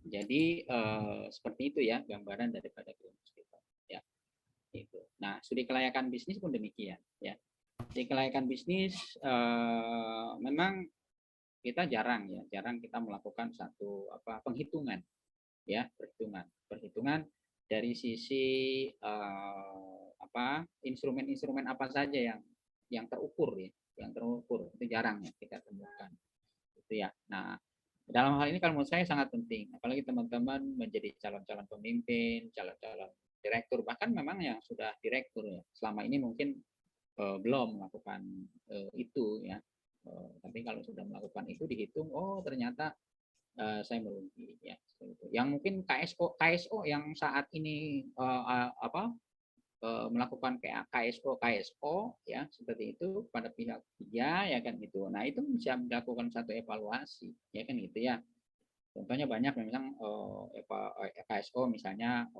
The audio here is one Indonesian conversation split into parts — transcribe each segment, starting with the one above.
Jadi seperti itu ya gambaran daripada green hospital. Ya, itu. Nah, studi kelayakan bisnis pun demikian. Ya, studi kelayakan bisnis memang kita jarang kita melakukan satu penghitungan, ya perhitungan dari sisi instrumen-instrumen apa saja yang terukur ya, yang terukur itu jarang ya kita temukan itu ya. Nah, dalam hal ini kalau menurut saya sangat penting, apalagi teman-teman menjadi calon-calon pemimpin, calon-calon direktur, bahkan memang yang sudah direktur ya, selama ini mungkin belum melakukan itu ya. Tapi kalau sudah melakukan itu dihitung, oh ternyata saya merugi ya. Yang mungkin KSO yang saat ini melakukan KSO ya seperti itu pada pihak ketiga ya kan gitu. Nah itu bisa dilakukan satu evaluasi ya kan gitu ya. Contohnya banyak memang KSO misalnya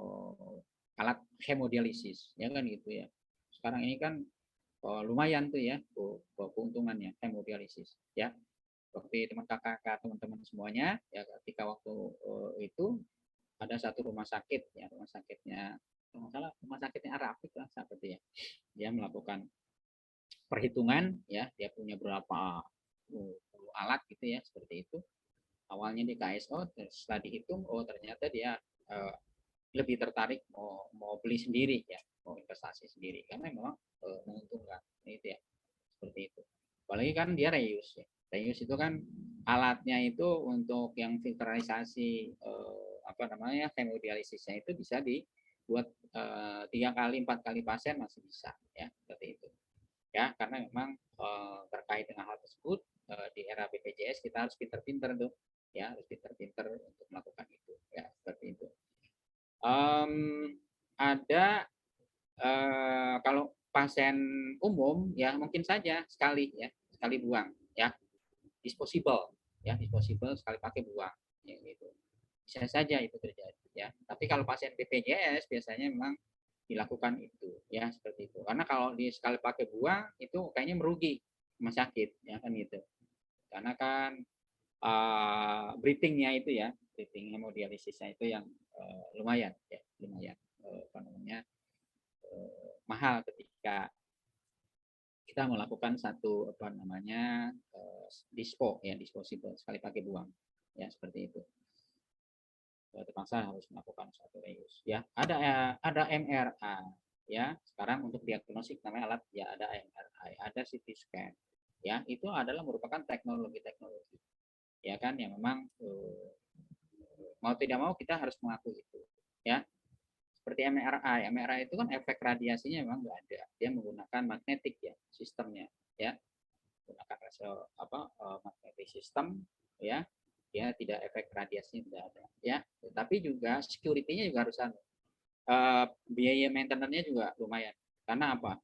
alat hemodialisis ya kan gitu ya. Sekarang ini kan lumayan tuh ya keuntungannya hemodialisis ya. Seperti teman-teman semuanya ya ketika waktu itu ada satu rumah sakit ya, rumah sakitnya rumah sakitnya Arafik lah seperti ya. Dia melakukan perhitungan ya, dia punya berapa alat gitu ya seperti itu. Awalnya di KSO, setelah dihitung oh ternyata dia lebih tertarik mau beli sendiri ya, mau investasi sendiri karena memang menguntungkan itu ya seperti itu. Apalagi kan dia reuse ya. Reuse itu kan alatnya itu untuk yang filterisasi hemodialisisnya itu bisa dibuat 3 kali 4 kali pasien masih bisa ya seperti itu ya, karena memang terkait dengan hal tersebut di era BPJS kita harus pinter-pinter tuh ya, harus pinter-pinter untuk melakukan itu ya seperti itu. Ada kalau pasien umum ya mungkin saja sekali buang ya, disposable sekali pakai buang ya gitu, bisa saja itu terjadi ya. Tapi kalau pasien BPJS biasanya memang dilakukan itu ya seperti itu, karena kalau di sekali pakai buang itu kayaknya merugi rumah sakit ya kan gitu, karena kan breathing hemodialisisnya itu yang lumayan mahal ketika kita melakukan satu disposable sekali pakai buang ya seperti itu. Terpaksa harus melakukan satu reuse ya. Ada MRI ya, sekarang untuk diagnostik namanya alat ya, ada MRI, ada CT scan ya, itu adalah merupakan teknologi ya kan, yang memang mau tidak mau kita harus mengakui itu ya. Seperti MRI itu kan efek radiasinya memang nggak ada, dia menggunakan magnetik ya sistemnya ya, menggunakan magnetic system ya, dia tidak efek radiasinya tidak ada ya. Tapi juga security-nya juga harus biaya maintenance-nya juga lumayan, karena apa,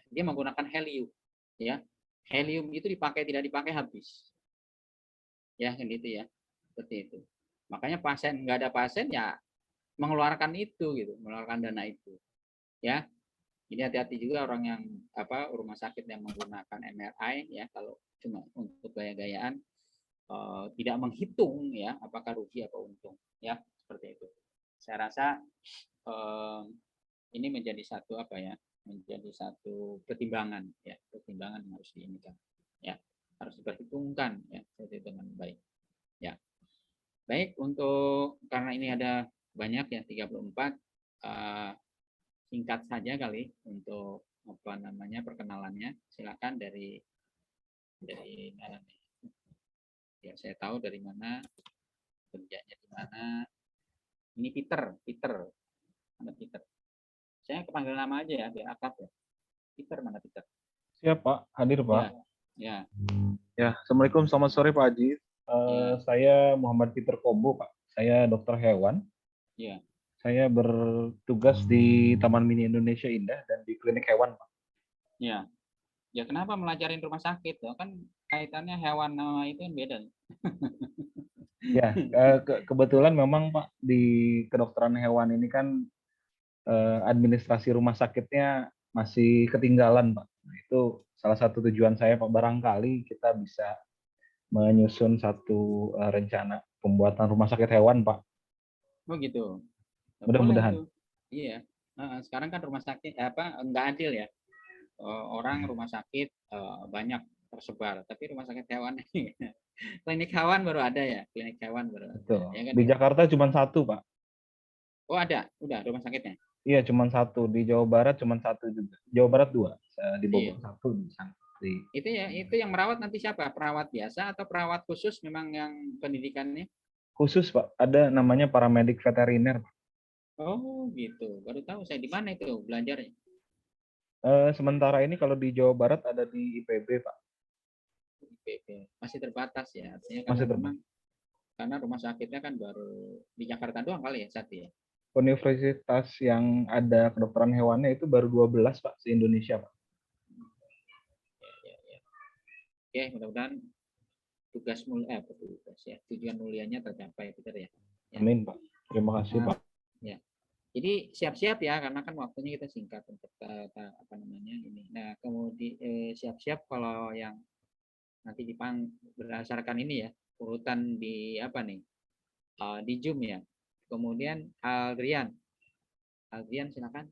dia menggunakan helium ya, helium itu tidak dipakai habis ya kan gitu ya, seperti itu. Makanya nggak ada pasien ya mengeluarkan itu gitu, mengeluarkan dana itu ya. Jadi hati-hati juga orang yang rumah sakit yang menggunakan MRI ya, kalau cuma untuk gaya-gayaan tidak menghitung ya apakah rugi atau untung ya seperti itu. Saya rasa ini menjadi satu pertimbangan ya, pertimbangan yang harus diinginkan ya, harus diperhitungkan ya dengan baik ya. Baik, untuk karena ini ada banyak ya 34, singkat saja kali untuk perkenalannya. Silakan dari mana nih? Ya, saya tahu dari mana, kerjanya di mana. Ini Peter. Mana Peter? Saya kepanggil nama aja ya, biar akrab ya. Peter, mana Peter? Siap Pak, hadir Pak. Ya. Ya, Assalamualaikum, selamat sore Pak Haji. Saya Muhammad Peter Kombo Pak. Saya dokter hewan. Ya. Saya bertugas di Taman Mini Indonesia Indah dan di klinik hewan Pak. Ya. Ya kenapa melajarin rumah sakit? Kan kaitannya hewan sama itu kan beda. Ya, kebetulan memang Pak di kedokteran hewan ini kan administrasi rumah sakitnya masih ketinggalan Pak. Nah, itu salah satu tujuan saya Pak, barangkali kita bisa menyusun satu rencana pembuatan rumah sakit hewan, Pak. Oh gitu. Boleh Mudah-mudahan. itu. Iya. Sekarang kan rumah sakit nggak adil ya. Orang rumah sakit banyak tersebar, tapi rumah sakit hewan klinik hewan baru ada ya, klinik hewan baru ada. Betul. Ya kan Di gitu. Jakarta cuma satu, Pak. Oh ada, udah rumah sakitnya. Iya, cuma satu. Di Jawa Barat cuma satu juga. Jawa Barat 2. Di Iya. Bogor 1. Di... Itu yang merawat nanti siapa? Perawat biasa atau perawat khusus memang yang pendidikannya? Khusus, Pak. Ada namanya paramedik veteriner, Pak. Oh gitu, baru tahu saya di mana itu belajarnya. Sementara ini kalau di Jawa Barat ada di IPB, Pak. IPB. Masih terbatas ya, artinya karena Masih memang terbatas. karena rumah sakitnya kan baru di Jakarta doang kali ya satu ya. Universitas yang ada kedokteran hewannya itu baru 12, Pak, se-Indonesia, Pak. Ya. Oke, mudah-mudahan tujuan mulianya tercapai, Peter ya. Amin, Pak. Terima kasih, Pak. Ya. Jadi siap-siap ya, karena kan waktunya kita singkat untuk apa namanya ini. Nah, kemudian siap-siap kalau yang nanti berdasarkan ini ya, urutan di apa nih? Di Zoom ya. Kemudian Aldrian silakan.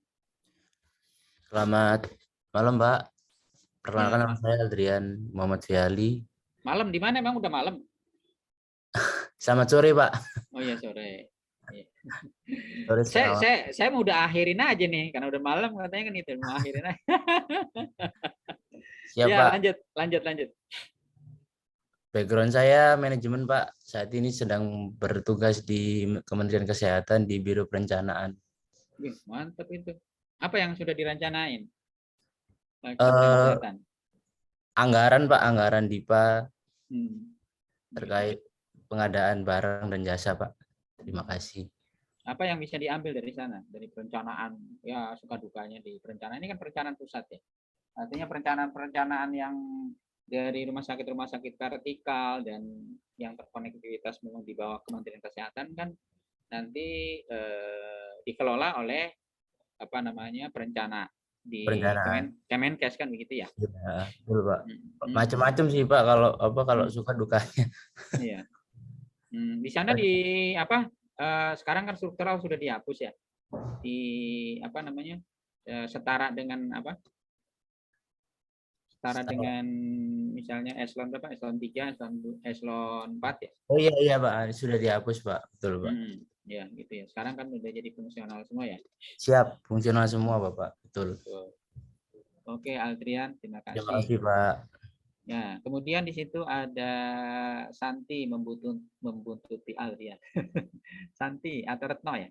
Selamat malam, Pak. Perkenalkan Ya. nama saya Adrian Muhammad Fiali. Malam di mana emang udah malam? Selamat sore, Pak. Oh iya sore. Sore, Saya mau udah akhirin aja nih karena udah malam katanya kan itu mau akhirin aja. Siap, ya, Pak. lanjut. Background saya manajemen, Pak. Saat ini sedang bertugas di Kementerian Kesehatan di Biro Perencanaan. Mantap itu. Apa yang sudah direncanain? Anggaran, Pak, anggaran DIPA terkait Gitu. pengadaan barang dan jasa, Pak. Terima kasih. Apa yang bisa diambil dari sana, dari perencanaan? Ya, suka dukanya di perencanaan ini kan perencanaan pusat ya. Artinya perencanaan yang dari rumah sakit vertikal dan yang terkonektivitas memang di bawah Kementerian Kesehatan kan nanti dikelola oleh apa namanya perencana di Kemenkes kan begitu ya? Ya, betul, Pak. Macam-macam sih, Pak, kalau suka dukanya. Iya. Di sana sekarang kan struktural sudah dihapus ya. Di apa namanya? Setara dengan dengan misalnya eselon berapa? Eselon 3, eselon 4 ya? Oh iya, Pak, sudah dihapus, Pak. Betul, Pak. Ya, gitu ya. Sekarang kan udah jadi fungsional semua ya. Siap, fungsional semua, Bapak. Betul. Oke, Aldrian, terima kasih. Terima kasih, Pak. Ya, kemudian di situ ada Santi membuntuti Aldrian. Santi atau Retno ya?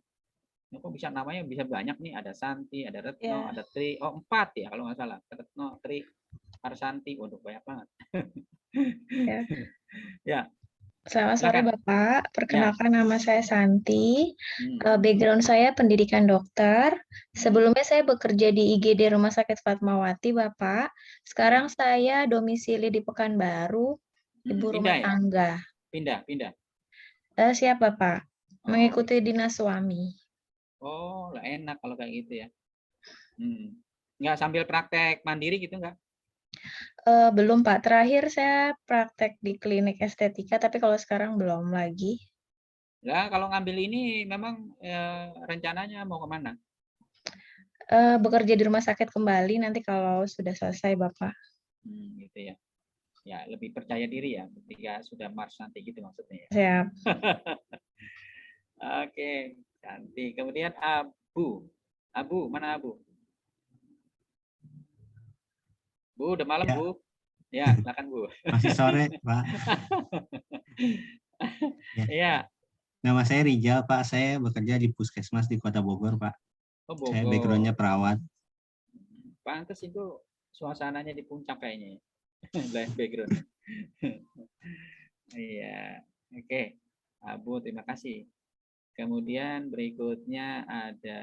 Kok bisa namanya bisa banyak nih, ada Santi, ada Retno, ada Tri, 4 ya kalau nggak salah. Retno, Tri, Arsanti, waduh banyak banget. Ya. Selamat sore Bapak, perkenalkan nama saya Santi, background saya pendidikan dokter, sebelumnya saya bekerja di IGD Rumah Sakit Fatmawati Bapak, sekarang saya domisili di Pekanbaru, ibu rumah tangga. Pindah. Siap Bapak, mengikuti dinas suami. Oh, enak kalau kayak gitu ya. Nggak sambil praktek mandiri gitu nggak? Belum Pak, terakhir saya praktek di klinik estetika, tapi kalau sekarang belum lagi. Nah, kalau ngambil ini memang rencananya mau kemana? Bekerja di rumah sakit kembali nanti kalau sudah selesai Bapak. Gitu ya. Ya, lebih percaya diri ya ketika sudah Mars nanti gitu maksudnya ya. Siap. Oke, cantik. Kemudian Abu, mana Abu? Bu, udah malam, ya. Bu. Ya, silakan, Bu. Masih sore, Pak. Iya. Nama saya Rijal, Pak. Saya bekerja di Puskesmas di Kota Bogor, Pak. Oh, Bogor. Saya background-nya perawat. Pantes itu suasananya di puncak kayaknya. Background. Iya. Oke. Abu, terima kasih. Kemudian berikutnya ada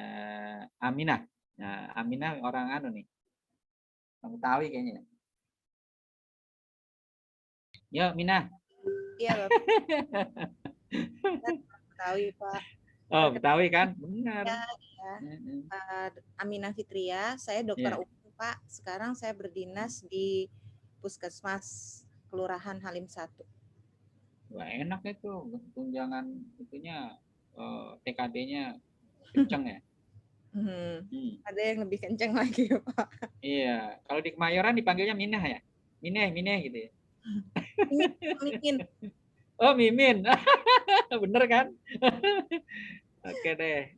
Aminah. Nah, Aminah orang anu nih. Betawi kayaknya. Yuk, Minah. Iya, Betawi, Pak. Oh, Betawi kan? Benar. Ya. Aminah Fitria, saya dokter umum, Pak. Sekarang saya berdinas di Puskesmas Kelurahan Halim 1. Wah, enak itu tunjangan itunya TKD-nya kenceng ya. Ada yang lebih kenceng lagi ya, Pak. Iya, kalau di Kemayoran dipanggilnya Minah ya. Mineh gitu ya. Mimin. Oh, Mimin. Bener kan? Oke deh.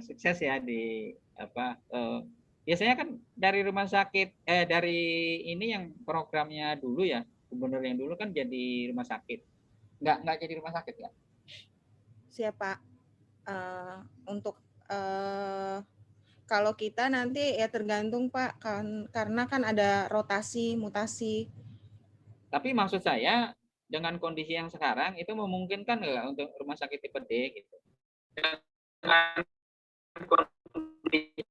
Sukses ya di apa biasanya kan dari rumah sakit dari ini yang programnya dulu ya, gubernur yang dulu kan jadi rumah sakit. Nggak jadi rumah sakit ya? Siapa? Untuk kalau kita nanti ya tergantung Pak, karena kan ada rotasi, mutasi. Tapi maksud saya dengan kondisi yang sekarang itu memungkinkan nggak untuk rumah sakit tipe D gitu? Dengan kondisi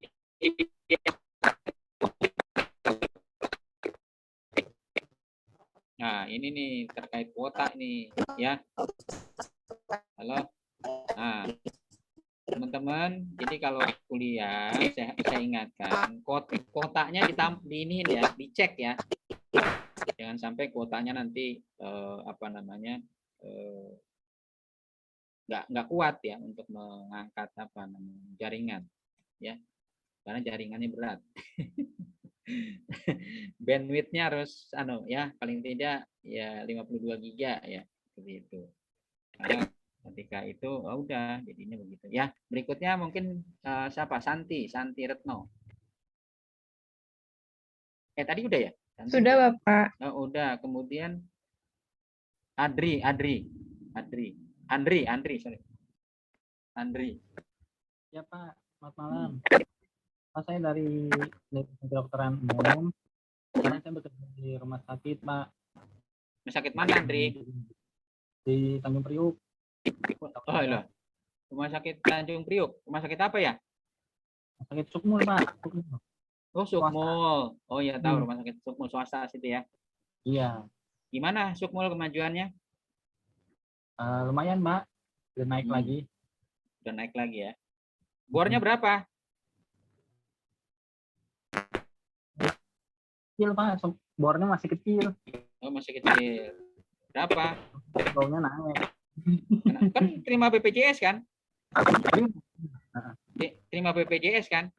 nah ini nih terkait kuota nih ya. Halo. Nah, teman-teman, jadi kalau kuliah saya ingatkan kuotanya diiniin ya, dicek ya. Jangan sampai kuotanya nanti apa namanya nggak kuat ya untuk mengangkat apa namanya jaringan ya, karena jaringannya berat. Bandwidth-nya harus ya paling tidak ya 52 giga ya seperti itu. Karena ketika itu udah jadinya begitu ya. Berikutnya mungkin siapa? Santi Retno. Tadi udah ya? Santi. Sudah, Bapak. Udah. Kemudian Andri, sorry. Andri. Ya Pak, selamat malam. Pak, saya dari kedokteran umum. Sekarang saya bekerja di rumah sakit, Pak. Rumah sakit mana, Andri? Di Tanjung Priuk. Oh, iya. Rumah sakit Tanjung Priuk. Rumah sakit apa ya? Rumah sakit Sukmul, Pak. Oh, Sukmul. Oh iya, tahu rumah sakit Sukmul swasta situ ya. Iya. Gimana Sukmul kemajuannya? Lumayan, Pak. Udah naik lagi. Udah naik lagi ya. Bornya berapa? Kecil, Pak. Bornya masih kecil. Oh, masih kecil. Berapa? Bornya naik. Kan terima BPJS kan? Terima BPJS kan?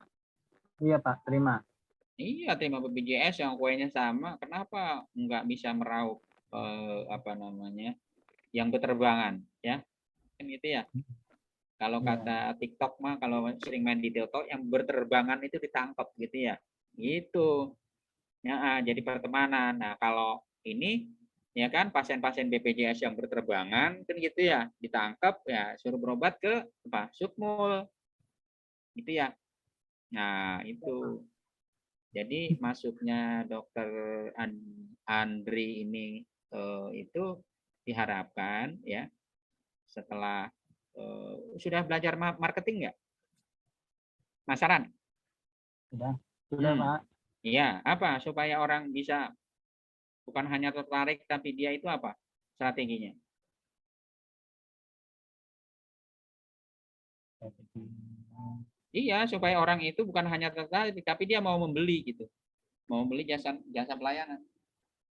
Iya, Pak. Terima. Iya, terima BPJS yang kuenya sama. Kenapa nggak bisa meraup apa namanya yang berterbangan ya? Kan gitu ya. Kalau kata TikTok mah kalau sering main di TikTok yang berterbangan itu ditangkap gitu ya. Gitu. Ya, jadi pertemanan. Nah, kalau ini ya kan pasien-pasien BPJS yang berterbangan kan gitu ya, ditangkap ya suruh berobat ke apa? Sukmul. Gitu ya. Nah, itu. Jadi masuknya dokter Andri ini itu diharapkan ya setelah sudah belajar marketing nggak? Masaran? Sudah Pak. Iya, apa supaya orang bisa bukan hanya tertarik tapi dia itu apa strateginya? Iya, supaya orang itu bukan hanya tertarik tapi dia mau membeli gitu. Mau membeli jasa pelayanan.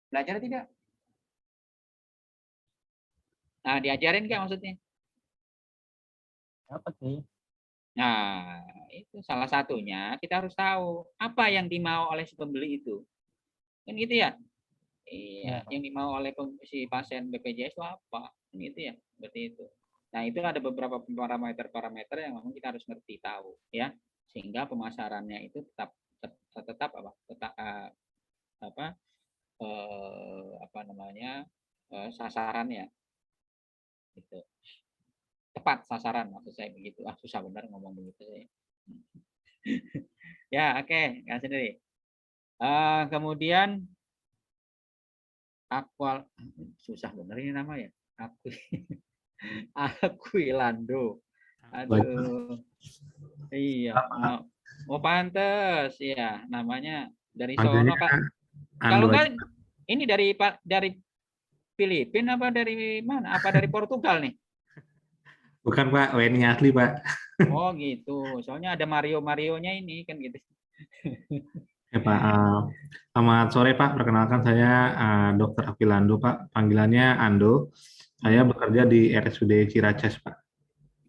Belajar tidak? Nah, diajarin nggak maksudnya? Apa sih? Nah, itu salah satunya kita harus tahu apa yang dimau oleh si pembeli itu. Kan gitu ya? Iya, yang dimau oleh si pasien BPJS itu apa? Kan gitu ya, seperti itu. Nah, itu ada beberapa parameter yang memang kita harus ngerti tahu ya, sehingga pemasarannya itu tetap apa namanya sasarannya gitu. Tepat sasaran maksud saya begitu. Susah benar ngomong begitu saya. Ya, oke, nggak sendiri. Kemudian susah bener ini nama ya. Aquilando. Aduh. Iya. Oh, pantes ya namanya dari sono Pak. Kalau enggak ini dari Filipina apa dari mana? Apa dari Portugal nih? Bukan Pak, WNI asli Pak. Oh gitu, soalnya ada Mario-Marionya ini kan gitu. Ya Pak, selamat sore Pak, perkenalkan saya Dr. Aquilando Pak, panggilannya Ando. Saya bekerja di RSUD Ciracas, Pak.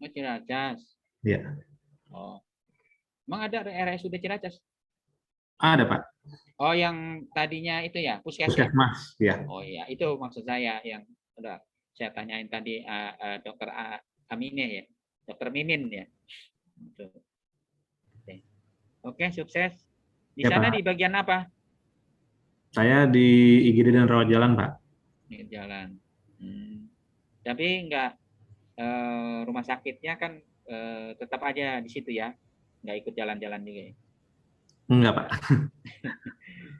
Oh, Ciracas. Ya, Oh, emang ada RSUD Ciracas? ada Pak. Oh, yang tadinya itu ya, puskes ya? Puskesmas, ya. Oh iya, itu maksud saya yang udah saya tanyain tadi dokter Amineh ya, dokter Mimin ya. Gitu. Oke, sukses. Di Ya, sana Pak. di bagian apa? Saya di IGD dan rawat jalan, Pak. Di jalan. Tapi enggak rumah sakitnya kan tetap aja di situ ya, nggak ikut jalan-jalan juga ya. Enggak, Pak.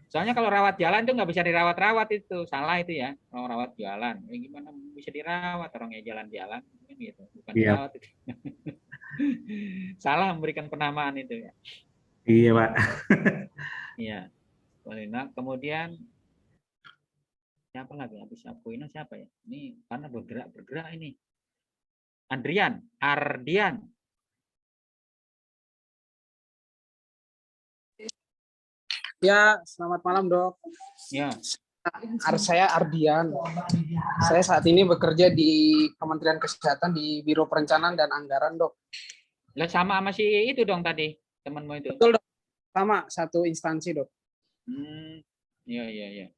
Soalnya kalau rawat jalan tuh nggak bisa dirawat-rawat itu, salah itu ya. Kalau rawat jalan, gimana bisa dirawat orangnya jalan-jalan gitu, bukan Iya. dirawat itu. Salah memberikan penamaan itu ya. Iya, Pak. Iya. Nah, kemudian siapa lagi habis Apuino siapa ya? Ini karena bergerak ini. Ardian. Ya, selamat malam dok. Ya. Saya Ardian. Saya saat ini bekerja di Kementerian Kesehatan di Biro Perencanaan dan Anggaran dok. Lah sama si itu dong tadi temanmu itu. Betul dok. Sama satu instansi dok. Iya.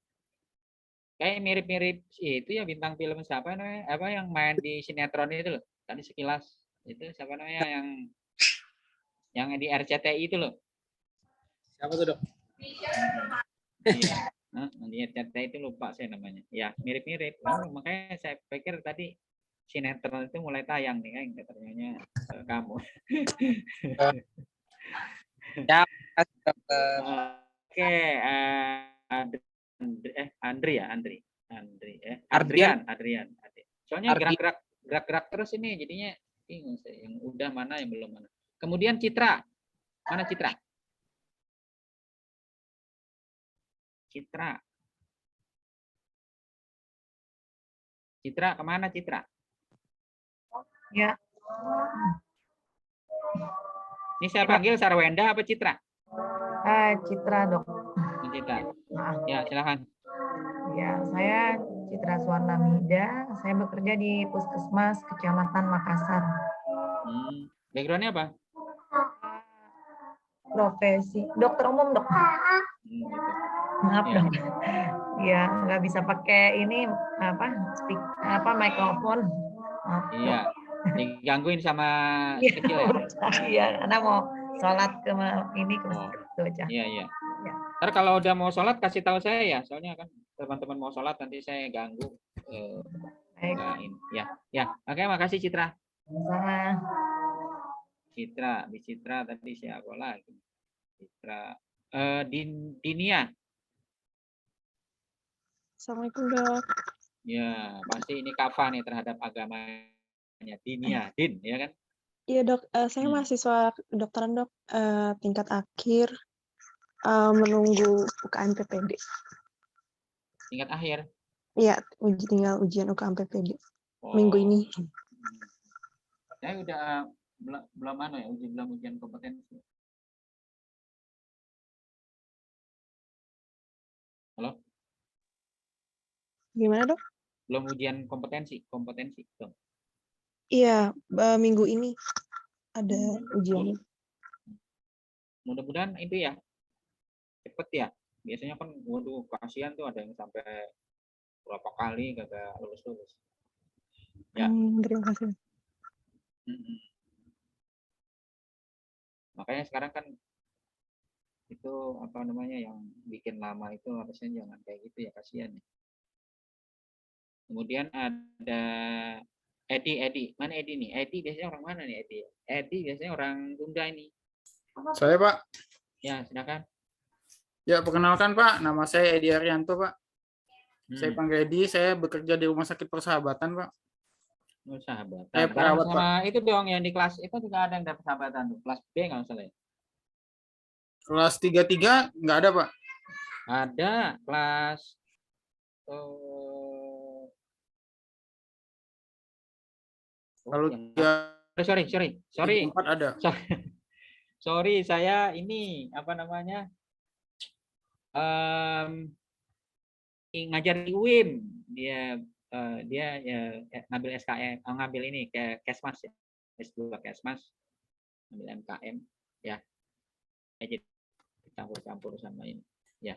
Kayak mirip-mirip itu ya bintang film siapa namanya? Apa yang main di sinetron itu loh. Tadi sekilas itu siapa namanya yang di RCTI itu loh. Siapa tuh dok? Iya. Di RCTI itu lupa saya namanya. Ya, mirip-mirip. Makanya saya pikir tadi sinetron itu mulai tayang nih kan katanya kamu. Ya, Oke, Adrian. Soalnya gerak-gerak terus ini jadinya bingung saya yang udah mana yang belum mana. Kemudian Citra. Mana Citra? Citra kemana Citra? Ya. Ini saya panggil Sarwenda apa Citra? Citra dok. Citra. Ya silakan. Ya, saya Citra Suwarnamida. Saya bekerja di Puskesmas Kecamatan Makassar. Backgroundnya apa? Profesi dokter umum dok. Gitu. Maaf dok. Ya, nggak bisa pakai ini mikrofon. Iya. Digangguin sama kecil ya? Iya, karena mau sholat ke ini ke masjid. Iya. Ntar kalau udah mau sholat kasih tahu saya ya, soalnya kan teman-teman mau sholat nanti saya ganggu. Ya. Oke, makasih Citra. Sama. Citra tadi siapa lagi? Citra. Dinia. Assalamualaikum dok. Ya, pasti ini kafah nih terhadap agamanya Dinia, Din, ya kan? Iya dok, saya mahasiswa kedokteran dok, tingkat akhir, menunggu UKM PPD. Tingkat akhir? Iya, tinggal ujian UKM PPD minggu ini. Saya udah belum ujian kompetensi. Halo? Gimana dok? Belum ujian kompetensi dong. Iya, minggu ini ada ujian. Mudah-mudahan itu ya cepet ya. Biasanya kan waduh kasihan tuh ada yang sampai berapa kali kagak lulus. Ya. Terima kasih. Makanya sekarang kan itu apa namanya yang bikin lama itu harusnya jangan kayak gitu ya, kasihan ya. Kemudian ada Edi. Mana Edi nih? Edi biasanya orang mana nih Edi? Edi biasanya orang Tunda ini. Saya Pak. Ya, silakan. Ya, perkenalkan Pak, nama saya Edi Arianto Pak. Saya panggil Edi, saya bekerja di Rumah Sakit Persahabatan Pak. Persahabatan. Saya perawat sama Pak. itu dong yang di kelas itu juga ada yang dari persahabatan tuh. Kelas B kalau salah ya. Kelas 33 nggak ada Pak. Ada kelas Kalau sorry. Empat ada. Sorry, saya ini apa namanya ngajar di UIN. Dia dia ngambil SKM, ngambil ini ke Kesmas ya. S2 Kesmas, ngambil MKM ya. Jadi campur-campur sama ini. Ya.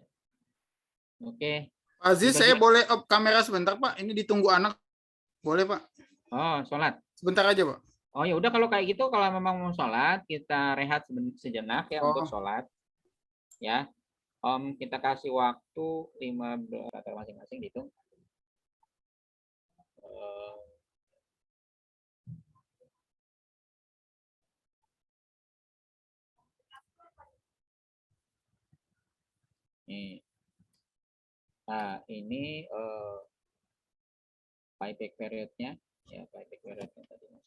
Oke. Pak Aziz, saya boleh off kamera sebentar, Pak? Ini ditunggu anak. Boleh, Pak? Oh, sholat. Sebentar aja, Pak. Oh ya udah, kalau kayak gitu, kalau memang mau sholat, kita rehat sejenak ya untuk sholat. Ya. Om, kita kasih waktu 15 atau masing-masing dihitung. Nih. Nah, ini payback periodnya, ya payback periodnya tadi ya.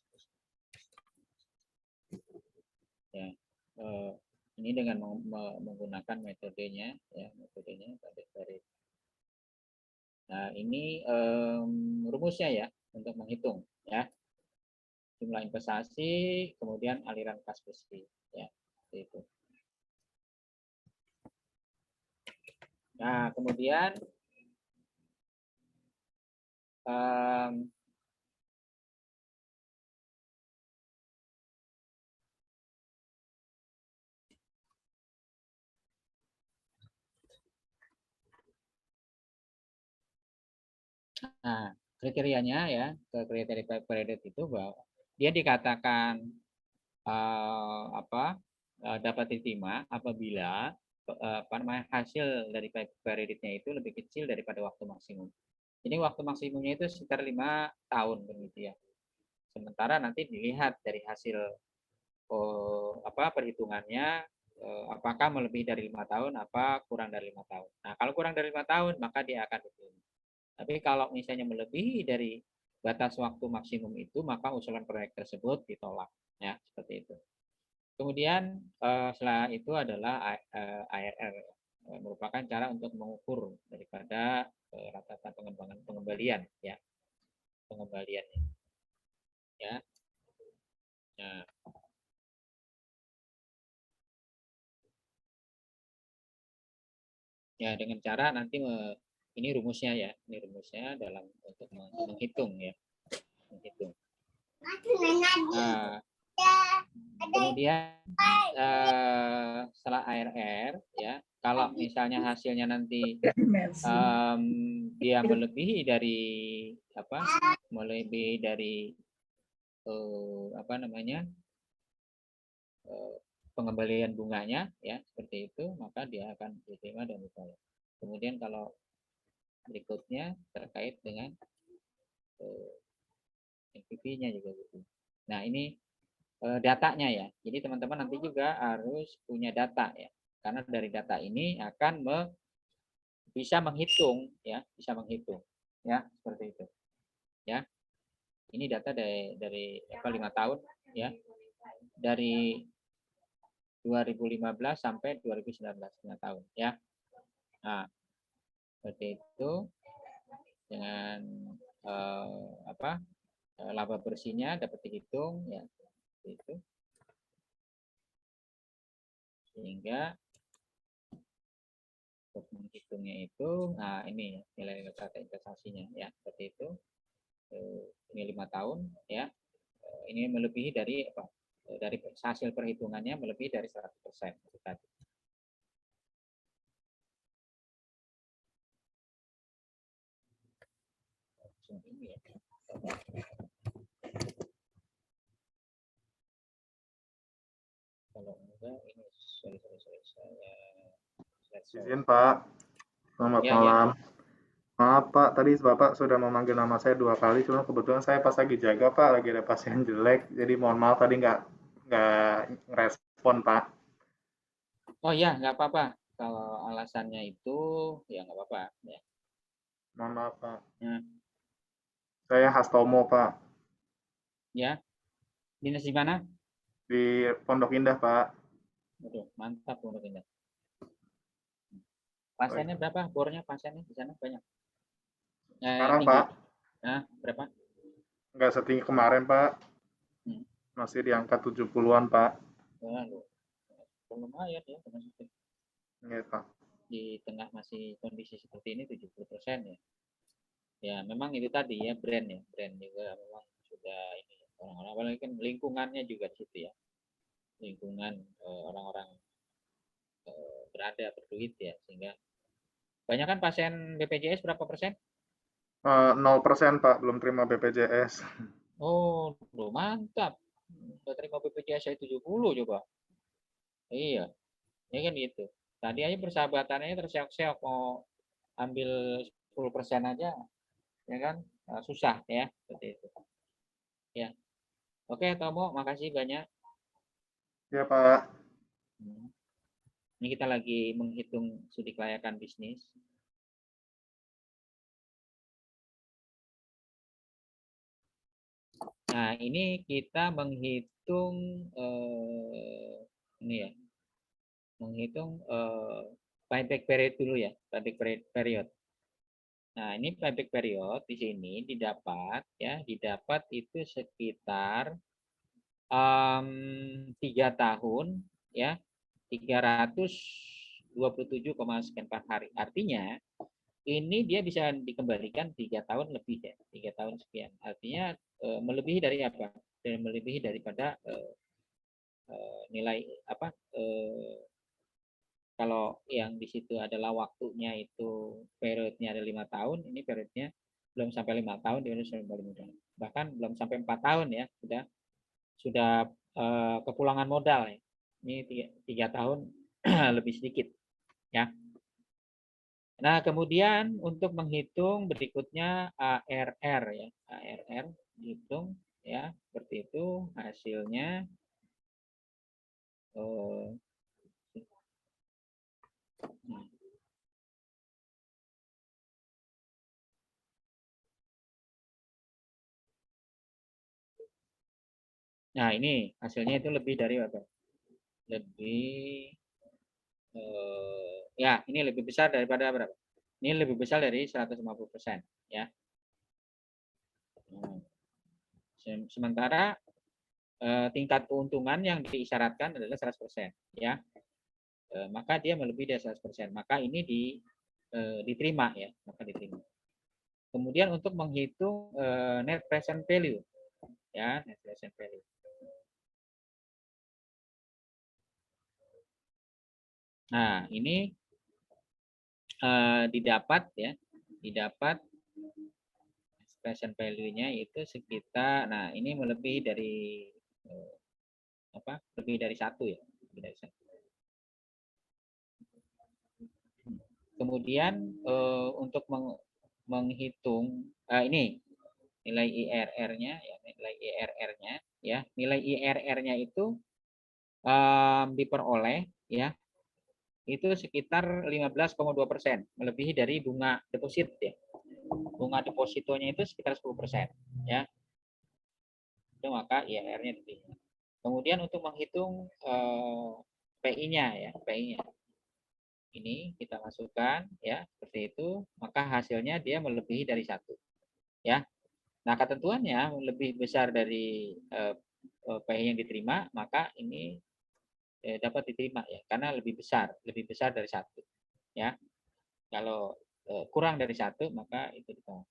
Ini dengan menggunakan metodenya, ya metodenya payback period. Nah, ini rumusnya ya untuk menghitung ya jumlah investasi, kemudian aliran kas bersih, ya seperti itu. Nah, kemudian nah, kriterianya ya, kriteria period itu bahwa dia dikatakan dapat diterima apabila hasil dari periodnya itu lebih kecil daripada waktu maksimum. Ini waktu maksimumnya itu sekitar 5 tahun begitu ya. Sementara nanti dilihat dari hasil perhitungannya apakah melebihi dari 5 tahun apa kurang dari 5 tahun. Nah, kalau kurang dari 5 tahun maka dia akan diterima. Tapi kalau misalnya melebihi dari batas waktu maksimum itu, maka usulan proyek tersebut ditolak. Ya, seperti itu. Kemudian setelah itu adalah ARR, merupakan cara untuk mengukur daripada rata-rata pengembalian, ya, pengembaliannya. Ya. Nah. Ya, dengan cara nanti ini rumusnya ya, ini rumusnya dalam untuk menghitung ya, menghitung. Kemudian setelah ARR ya, kalau misalnya hasilnya nanti dia melebihi dari pengembalian bunganya ya seperti itu, maka dia akan diterima dan ditolak. Kemudian kalau berikutnya terkait dengan NPV-nya juga gitu. Nah, ini datanya ya. Jadi teman-teman nanti juga harus punya data ya. Karena dari data ini akan bisa menghitung ya, bisa menghitung ya, seperti itu. Ya. Ini data dari 5 tahun ya. Dari 2015 sampai 2019, 5 tahun ya. Nah, seperti itu dengan laba bersihnya dapat dihitung ya, seperti itu. Sehingga untuk menghitungnya itu, nah ini nilai rata investasinya ya, seperti itu. Ini 5 tahun ya. Ini melebihi dari dari hasil perhitungannya melebihi dari 100% tadi. Ini ya. Kalau enggak ini sorry saya izin Pak, selamat malam. Maaf Pak, tadi Bapak sudah memanggil nama saya 2 kali, cuma kebetulan saya pas lagi jaga Pak, lagi ada pasien jelek, jadi mohon maaf tadi nggak ngerespon Pak. Oh ya, nggak apa-apa. Kalau alasannya itu ya nggak apa-apa. Ya. Mohon maaf Pak. Ya. Saya Hastomo Pak. Ya, dinas di mana? Di Pondok Indah Pak. Aduh, mantap Pondok Indah. Pasiennya berapa? Bornya pasiennya di sana banyak. Sekarang tinggi. Pak? Nah, berapa? Nggak setinggi kemarin Pak. Masih di angka 70-an Pak. Waduh, lumayan ya. Iya Pak. Di tengah masih kondisi seperti ini 70% ya. Ya, memang itu tadi ya brand juga memang sudah ini orang-orang apalagi kan lingkungannya juga situ ya. Lingkungan orang-orang berada berduit ya sehingga banyak kan pasien BPJS berapa persen? 0% Pak, belum terima BPJS. Oh, loh, mantap. Udah terima BPJS saya 70 coba. Iya, ya kan gitu. Tadi aja persahabatannya terseok-seok mau ambil 10% aja, ya kan? Susah ya, seperti itu. Ya. Oke, Tomo, makasih banyak. Ya Pak. Ini kita lagi menghitung studi kelayakan bisnis. Nah, ini kita menghitung ini ya. Menghitung payback period dulu ya, payback period. Nah, ini payback period di sini didapat itu sekitar 3 tahun ya, 327, sekian per hari. Artinya ini dia bisa dikembalikan 3 tahun lebih ya, 3 tahun sekian. Artinya melebihi dari apa? Dan melebihi daripada nilai apa? Kalau yang di situ adalah waktunya itu periodnya ada 5 tahun, ini periodnya belum sampai 5 tahun, dia sudah bahkan belum sampai 4 tahun ya, sudah kepulangan modal ya. Ini 3 tahun lebih sedikit ya. Nah, kemudian untuk menghitung berikutnya ARR ya. ARR dihitung ya, seperti itu hasilnya nah, ini hasilnya itu lebih dari apa? Lebih ya, ini lebih besar daripada berapa? Ini lebih besar dari 150% ya. Sementara tingkat keuntungan yang diisyaratkan adalah 100% ya. Maka dia melebihi dari 100%. Maka ini diterima ya, maka diterima. Kemudian untuk menghitung net present value ya, net present value. Nah, ini didapat present value-nya itu sekitar, nah ini melebihi dari lebih dari 1 ya, lebih dari 1. Kemudian untuk menghitung ini nilai IRR-nya ya, nilai IRR-nya ya, nilai IRR-nya itu diperoleh ya, itu sekitar 15,2%, melebihi dari bunga deposit ya. Bunga depositonya itu sekitar 10% ya. Itu maka IRR-nya diterima. Kemudian untuk menghitung PI-nya ya, PI-nya. Ini kita masukkan ya, seperti itu, maka hasilnya dia melebihi dari 1 ya. Nah, ketentuannya lebih besar dari PI yang diterima, maka ini dapat diterima ya, karena lebih besar dari 1 ya. Kalau kurang dari 1 maka itu ditolak.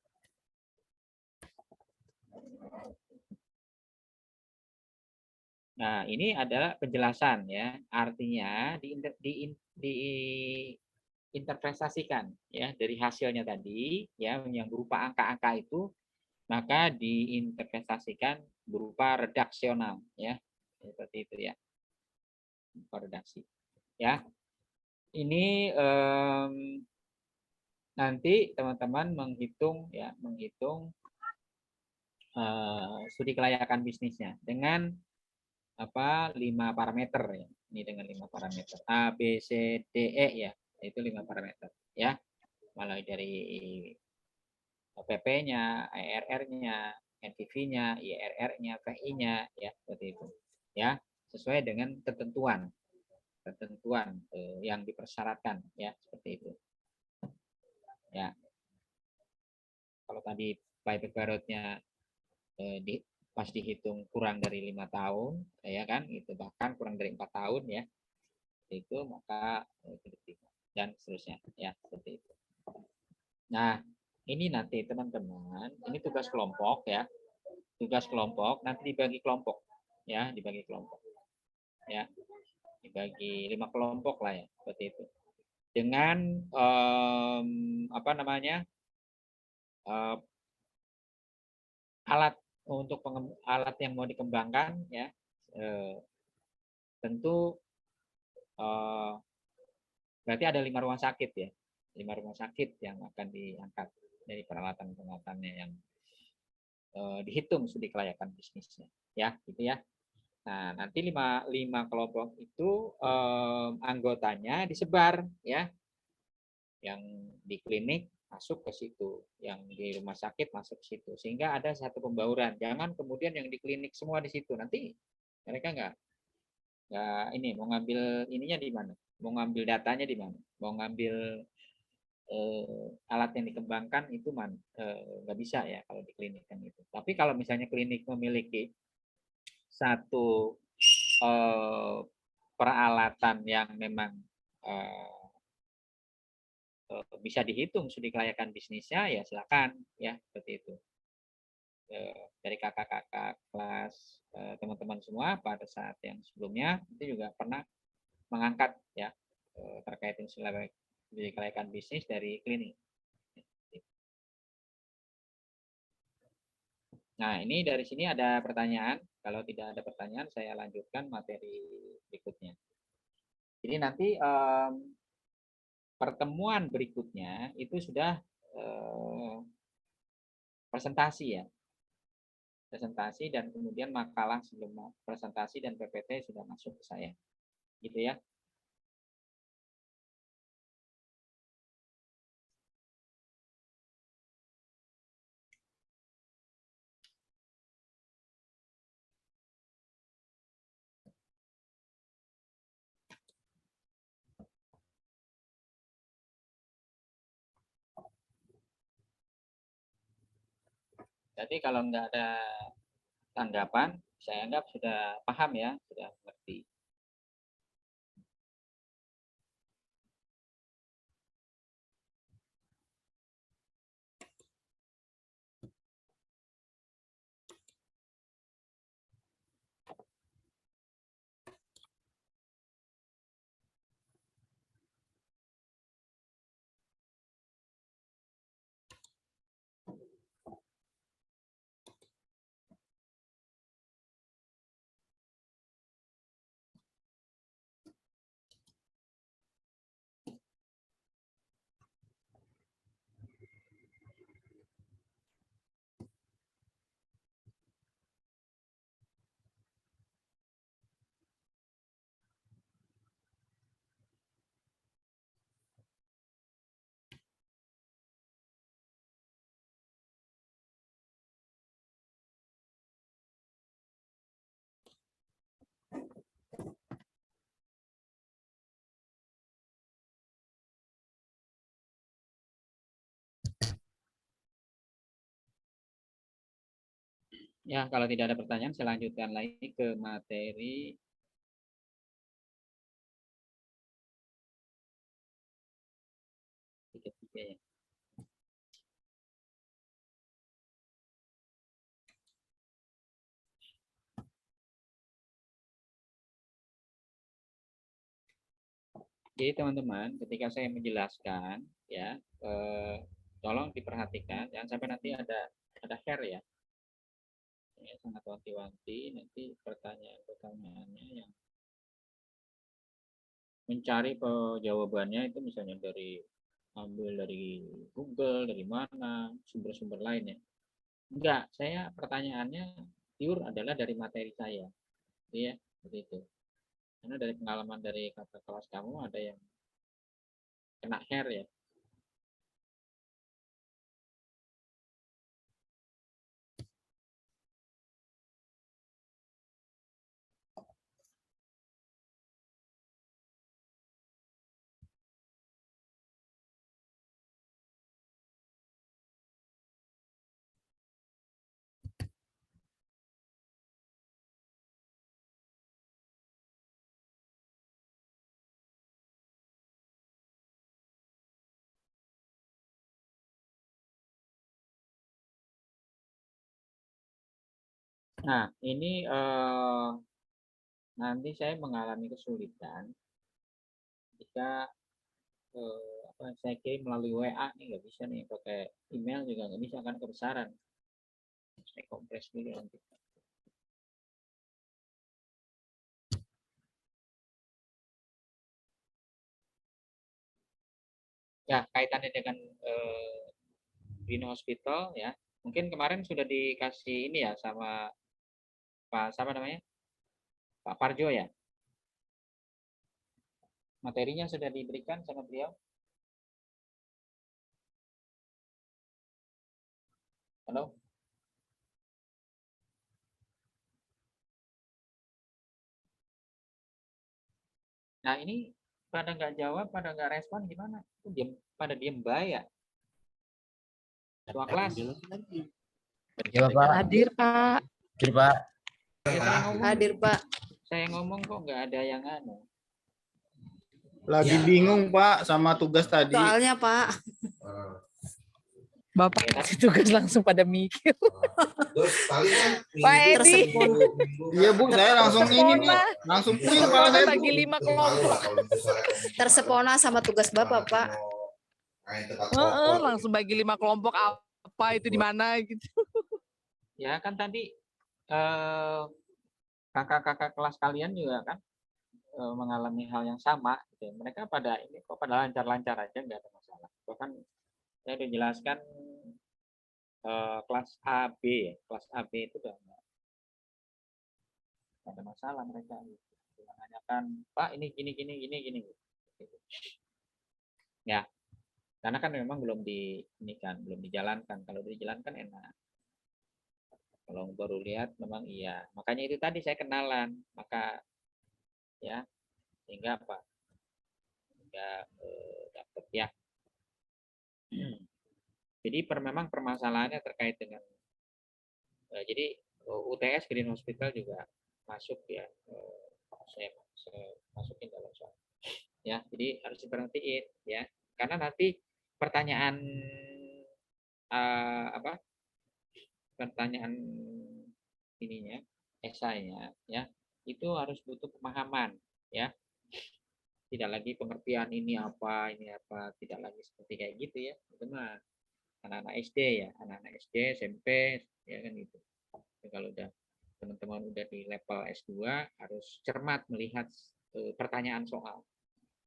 Nah, ini adalah penjelasan ya, artinya diinterpretasikan ya dari hasilnya tadi ya, yang berupa angka-angka itu, maka diinterpretasikan berupa redaksional ya, seperti itu ya, redaksi ya. Ini nanti teman-teman menghitung studi kelayakan bisnisnya dengan 5 parameter ya. Ini dengan 5 parameter A, B, C, D, E ya, itu 5 parameter ya, mulai dari PP-nya, IRR-nya, NPV-nya, IRR-nya, PI-nya ya, seperti itu ya, sesuai dengan ketentuan yang dipersyaratkan ya, seperti itu ya. Kalau tadi payback period-nya pas dihitung kurang dari 5 tahun ya kan, itu bahkan kurang dari 4 tahun ya, itu maka dan seterusnya ya, seperti itu. Nah, ini nanti teman-teman, ini tugas kelompok ya. Tugas kelompok nanti dibagi kelompok ya, dibagi kelompok. Ya. Dibagi 5 kelompok lah ya, seperti itu. Dengan apa namanya? Alat untuk alat yang mau dikembangkan ya. Tentu berarti ada 5 rumah sakit ya, 5 rumah sakit yang akan diangkat dari peralatan-peralatannya yang dihitung studi kelayakan bisnisnya, ya, gitu ya. Nah, nanti 5 kelompok itu anggotanya disebar ya, yang di klinik masuk ke situ, yang di rumah sakit masuk ke situ, sehingga ada satu pembauran. Jangan kemudian yang di klinik semua di situ, nanti mereka nggak ini mau ngambil ininya di mana, mau ngambil datanya di mana, mau ngambil alat yang dikembangkan itu nggak bisa ya kalau di klinik kan itu. Tapi kalau misalnya klinik memiliki satu peralatan yang memang bisa dihitung studi kelayakan bisnisnya, ya silakan ya, seperti itu. Dari kakak-kakak kelas teman-teman semua pada saat yang sebelumnya itu juga pernah mengangkat ya terkait studi kelayakan bisnis dari klinik. Nah, ini dari sini ada pertanyaan. Kalau tidak ada pertanyaan, saya lanjutkan materi berikutnya. Jadi nanti pertemuan berikutnya itu sudah presentasi ya. Presentasi dan kemudian makalah sebelum presentasi dan PPT sudah masuk ke saya. Gitu ya. Jadi kalau nggak ada tanggapan, saya anggap sudah paham ya, sudah mengerti. Ya, kalau tidak ada pertanyaan, saya lanjutkan lagi ke materi ketiga ya. Jadi teman-teman, ketika saya menjelaskan, ya, tolong diperhatikan, jangan sampai nanti ada hair ya. Ya, sangat wanti-wanti nanti pertanyaan-pertanyaannya yang mencari jawabannya itu misalnya ambil dari Google, dari mana, sumber-sumber lainnya. Enggak, saya pertanyaannya pure adalah dari materi saya. Ya, seperti itu. Karena dari pengalaman dari kakak kelas kamu ada yang kena hair ya. Nah, ini nanti saya mengalami kesulitan jika saya kirim melalui WA nih, nggak bisa nih, pakai email juga nggak bisa kan, kebesaran. Saya kompres dulu nanti. Ya, kaitannya dengan Green Hospital ya. Mungkin kemarin sudah dikasih ini ya sama Pak, siapa namanya? Pak Parjo ya. Materinya sudah diberikan sama beliau. Halo? Nah, ini pada nggak jawab, pada nggak respon gimana? Itu pada diem ya. Ketua kelas. Ya, Pak. Hadir, Pak. Hadir, Pak. Hadir, Pak. Saya ngomong kok nggak ada yang anu. Lagi bingung Pak sama tugas tadi. Soalnya Pak. Bapak kasih tugas langsung pada mikir. Pak Edi. Iya Bu, saya langsung ini nih, langsung pusing kepala saya. Bagi 5 kelompok. Tersepona sama tugas Bapak, Pak. Langsung bagi 5 kelompok, apa itu di mana gitu. Ya kan tadi kakak-kakak kelas kalian juga kan mengalami hal yang sama gitu. Mereka pada ini kok pada lancar-lancar aja, nggak ada masalah. Bahkan saya udah jelaskan kelas AB ya, kelas AB itu udah nggak ada masalah mereka. Gitu. Menanyakan, Pak ini gini gitu. Ya, karena kan memang belum belum dijalankan. Kalau dijalankan enak. Kalau baru lihat memang iya. Makanya itu tadi saya kenalan, maka ya sehingga apa? Sehingga dapat ya. Jadi memang permasalahannya terkait dengan jadi UTS Green Hospital juga masuk ya. Saya masukin dalam soal. Ya, jadi harus diperhatiin ya. Karena nanti pertanyaan pertanyaan ininya, esainya ya, itu harus butuh pemahaman ya. Tidak lagi pengertian ini apa, tidak lagi seperti kayak gitu ya. Itu mah anak-anak SD ya, anak-anak SD, SMP ya kan gitu. Jadi kalau udah teman-teman udah di level S2 harus cermat melihat pertanyaan soal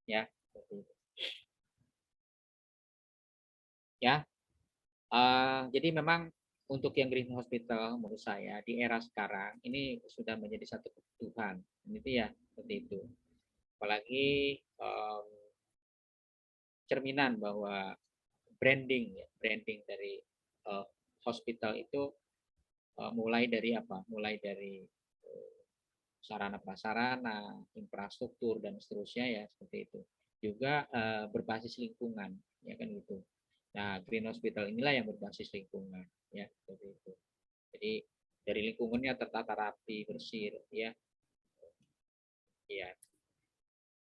ya. Ya. Jadi memang untuk yang Green Hospital menurut saya di era sekarang ini sudah menjadi satu kebutuhan. Itu ya seperti itu. Apalagi cerminan bahwa branding dari hospital itu mulai dari apa? Mulai dari sarana prasarana, infrastruktur dan seterusnya ya seperti itu. Juga berbasis lingkungan ya kan gitu. Nah, Green Hospital inilah yang berbasis lingkungan ya seperti itu. Jadi dari lingkungannya tertata rapi, bersih ya. Iya.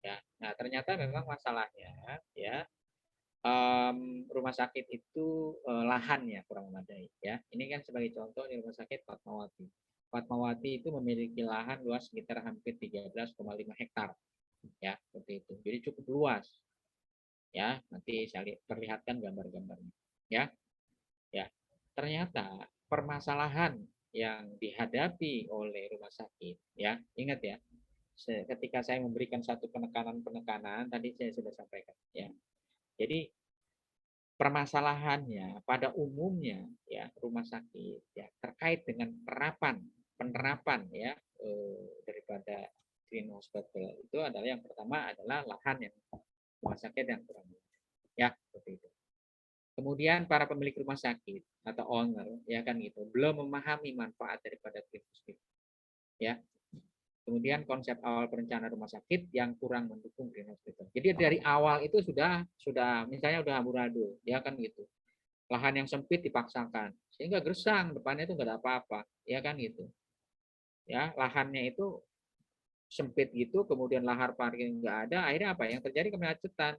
Ya. Nah, ternyata memang masalahnya ya rumah sakit itu lahannya kurang memadai ya. Ini kan sebagai contoh di rumah sakit Fatmawati. Fatmawati itu memiliki lahan luas sekitar hampir 13,5 hektar ya seperti itu. Jadi cukup luas ya. Nanti saya perlihatkan gambar-gambarnya ya. Ya, ternyata permasalahan yang dihadapi oleh rumah sakit ya, ingat ya, ketika saya memberikan satu penekanan tadi saya sudah sampaikan ya. Jadi permasalahannya pada umumnya ya rumah sakit ya terkait dengan penerapan ya daripada Green Hospital itu adalah yang pertama adalah lahan yang rumah sakit yang kurang ya seperti itu. Kemudian para pemilik rumah sakit atau owner ya kan gitu belum memahami manfaat daripada Green Hospital ya. Kemudian konsep awal perencanaan rumah sakit yang kurang mendukung Green Hospital. Jadi dari awal itu sudah misalnya udah amburadul ya kan gitu. Lahan yang sempit dipaksakan sehingga gersang, depannya itu nggak ada apa-apa ya kan gitu. Ya, lahannya itu sempit gitu, kemudian lahar parkir nggak ada, akhirnya apa yang terjadi? Kemacetan.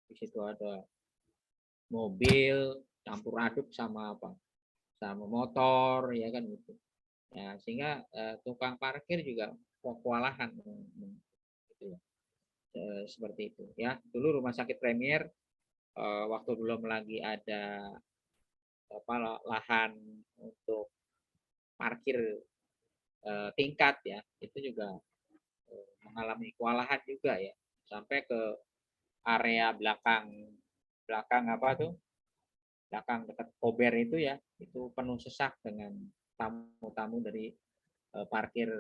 Di situ ada mobil campur aduk sama apa? Sama motor ya kan gitu. Ya, sehingga tukang parkir juga kewalahan gitu ya. Seperti itu ya. Dulu Rumah Sakit Premier waktu belum lagi ada lahan untuk parkir tingkat ya, itu juga mengalami kewalahan juga ya, sampai ke area belakang apa tuh, belakang dekat Kober itu ya, itu penuh sesak dengan tamu-tamu dari parkir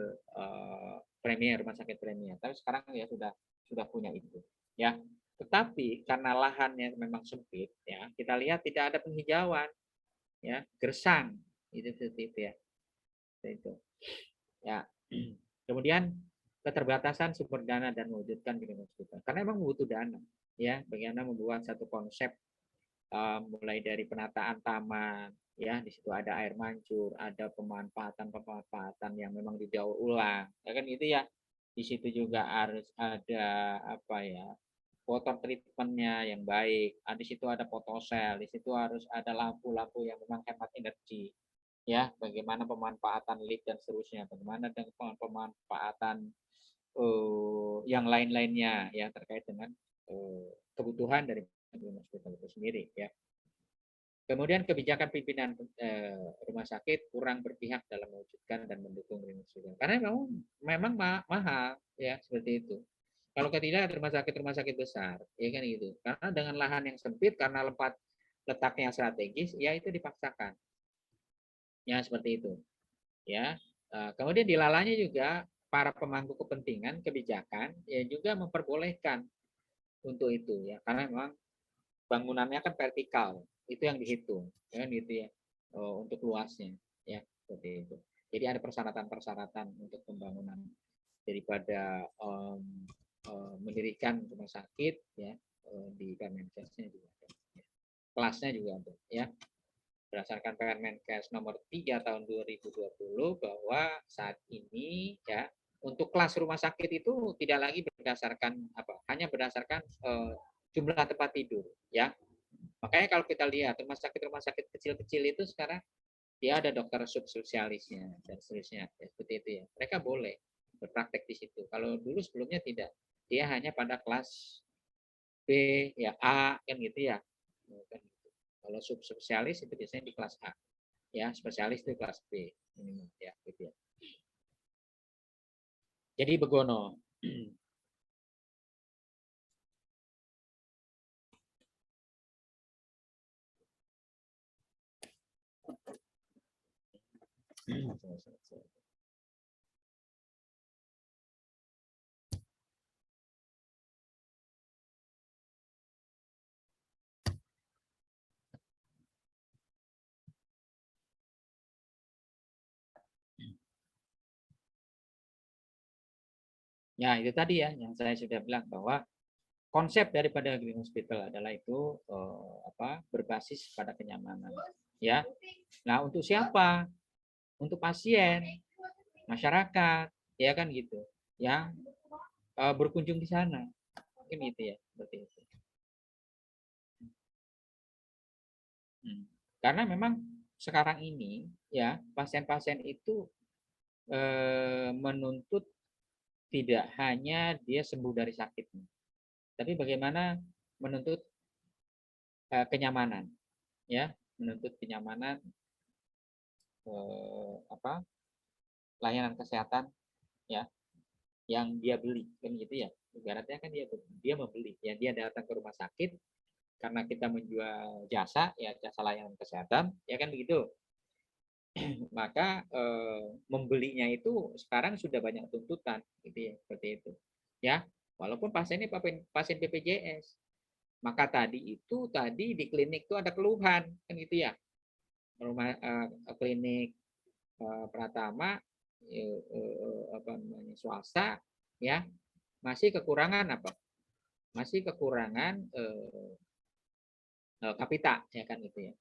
Premier, Rumah Sakit Premier. Tapi sekarang ya sudah punya itu ya. Tetapi karena lahannya memang sempit ya, kita lihat tidak ada penghijauan ya, gersang itu ya. Itu ya. Kemudian keterbatasan sumber dana dan mewujudkan green hospital, karena memang butuh dana ya, bagaimana membuat satu konsep mulai dari penataan taman ya, di situ ada air mancur, ada pemanfaatan yang memang didaur ulang ya kan gitu ya. Di situ juga harus ada apa ya, water treatmentnya yang baik, di situ ada fotosel, di situ harus ada lampu-lampu yang memang hemat energi ya, bagaimana pemanfaatan lift dan seterusnya, bagaimana dengan pemanfaatan yang lain-lainnya ya, terkait dengan kebutuhan dari hospital itu sendiri ya. Kemudian kebijakan pimpinan rumah sakit kurang berpihak dalam mewujudkan dan mendukung green hospital, karena memang mahal ya, seperti itu. Kalau tidak rumah sakit besar ya kan gitu, karena dengan lahan yang sempit, karena letaknya strategis ya, itu dipaksakan ya, seperti itu ya. Kemudian dilalanya juga para pemangku kepentingan kebijakan ya, juga memperbolehkan untuk itu ya, karena memang bangunannya kan vertikal, itu yang dihitung ya kan gitu ya, untuk luasnya ya, seperti itu. Jadi ada persyaratan untuk pembangunan daripada mendirikan rumah sakit ya, di Permenkesnya juga ada ya. Kelasnya juga ada ya, berdasarkan Permenkes nomor 3 tahun 2020, bahwa saat ini ya, untuk kelas rumah sakit itu tidak lagi berdasarkan hanya berdasarkan jumlah tempat tidur ya. Makanya kalau kita lihat rumah sakit kecil-kecil itu sekarang dia ada dokter subspesialisnya dan seterusnya ya, seperti itu ya. Mereka boleh berpraktek di situ. Kalau dulu sebelumnya tidak, dia hanya pada kelas B ya, A kan gitu ya. Kalau subspesialis itu biasanya di kelas A ya, spesialis itu kelas B minimal ya, gitu ya. Jadi begono. Ya, itu tadi ya yang saya sudah bilang, bahwa konsep daripada green hospital adalah itu berbasis pada kenyamanan ya. Nah, untuk siapa? Untuk pasien, masyarakat ya kan gitu, yang berkunjung di sana mungkin gitu ya, seperti itu. Karena memang sekarang ini ya, pasien-pasien itu menuntut tidak hanya dia sembuh dari sakitnya, tapi bagaimana menuntut kenyamanan ya, menuntut kenyamanan layanan kesehatan ya, yang dia beli kan gitu ya. Ibaratnya kan dia membeli ya, dia datang ke rumah sakit karena kita menjual jasa ya, jasa layanan kesehatan ya kan begitu. Maka membelinya itu sekarang sudah banyak tuntutan gitu ya, seperti itu ya. Walaupun pasiennya pasien BPJS, maka tadi di klinik itu ada keluhan kan gitu ya, rumah klinik Pratama swasta ya, masih kekurangan masih kekurangan kapita ya kan gitu ya,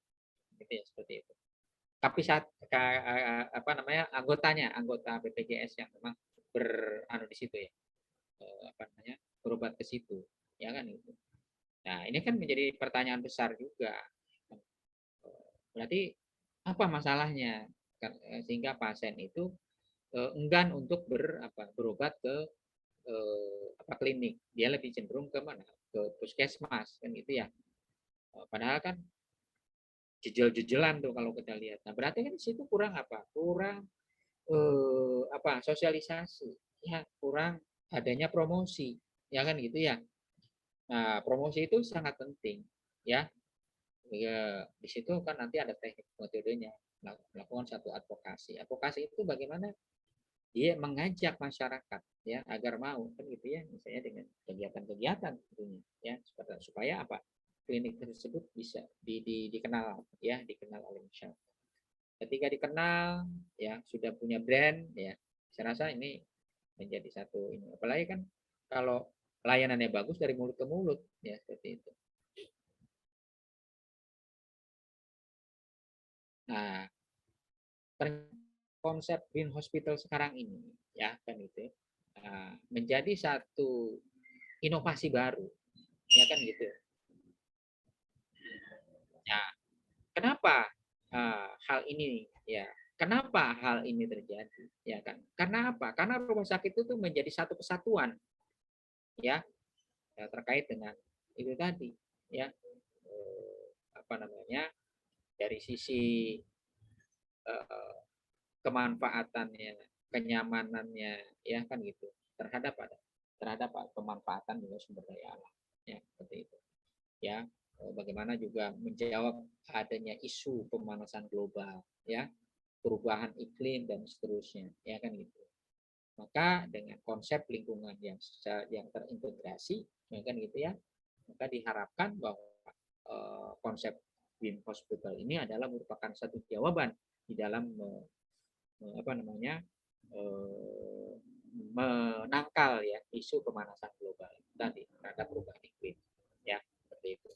seperti itu. Tapi anggota BPJS yang memang di situ ya, berobat ke situ ya kan itu. Nah, ini kan menjadi pertanyaan besar juga, berarti apa masalahnya sehingga pasien itu enggan untuk berobat ke klinik. Dia lebih cenderung ke mana? Ke puskesmas kan gitu ya. Padahal kan jejel-jejelan tuh kalau kita lihat. Nah, berarti kan di situ kurang apa? Kurang sosialisasi, ya, kurang adanya promosi, ya kan gitu ya. Nah, promosi itu sangat penting, ya. Di situ kan nanti ada teknik metodenya, melakukan satu advokasi. Advokasi itu bagaimana dia mengajak masyarakat, ya, agar mau kan gitu ya, misalnya dengan kegiatan-kegiatan tentunya, ya, supaya apa? Klinik tersebut bisa dikenal, ya, dikenal oleh masyarakat. Ketika dikenal, ya, sudah punya brand, ya, saya rasa ini menjadi satu ini. Apalagi kan kalau layanannya bagus dari mulut ke mulut, ya, seperti itu. Nah, konsep Green Hospital sekarang ini, ya, kan itu, menjadi satu inovasi baru, ya kan gitu. Ya, kenapa hal ini, ya? Kenapa hal ini terjadi, ya kan? Karena apa? Karena rumah sakit itu menjadi satu kesatuan, ya, terkait dengan itu tadi, ya, dari sisi kemanfaatannya, kenyamanannya, ya kan gitu, terhadap pemanfaatan juga sumber daya alam, ya, seperti itu, ya. Bagaimana juga menjawab adanya isu pemanasan global, ya, perubahan iklim dan seterusnya, ya kan gitu. Maka dengan konsep lingkungan yang terintegrasi, ya kan gitu ya, maka diharapkan bahwa konsep Green Hospital ini adalah merupakan satu jawaban di dalam menangkal, ya, isu pemanasan global tadi terhadap perubahan iklim, ya, seperti itu.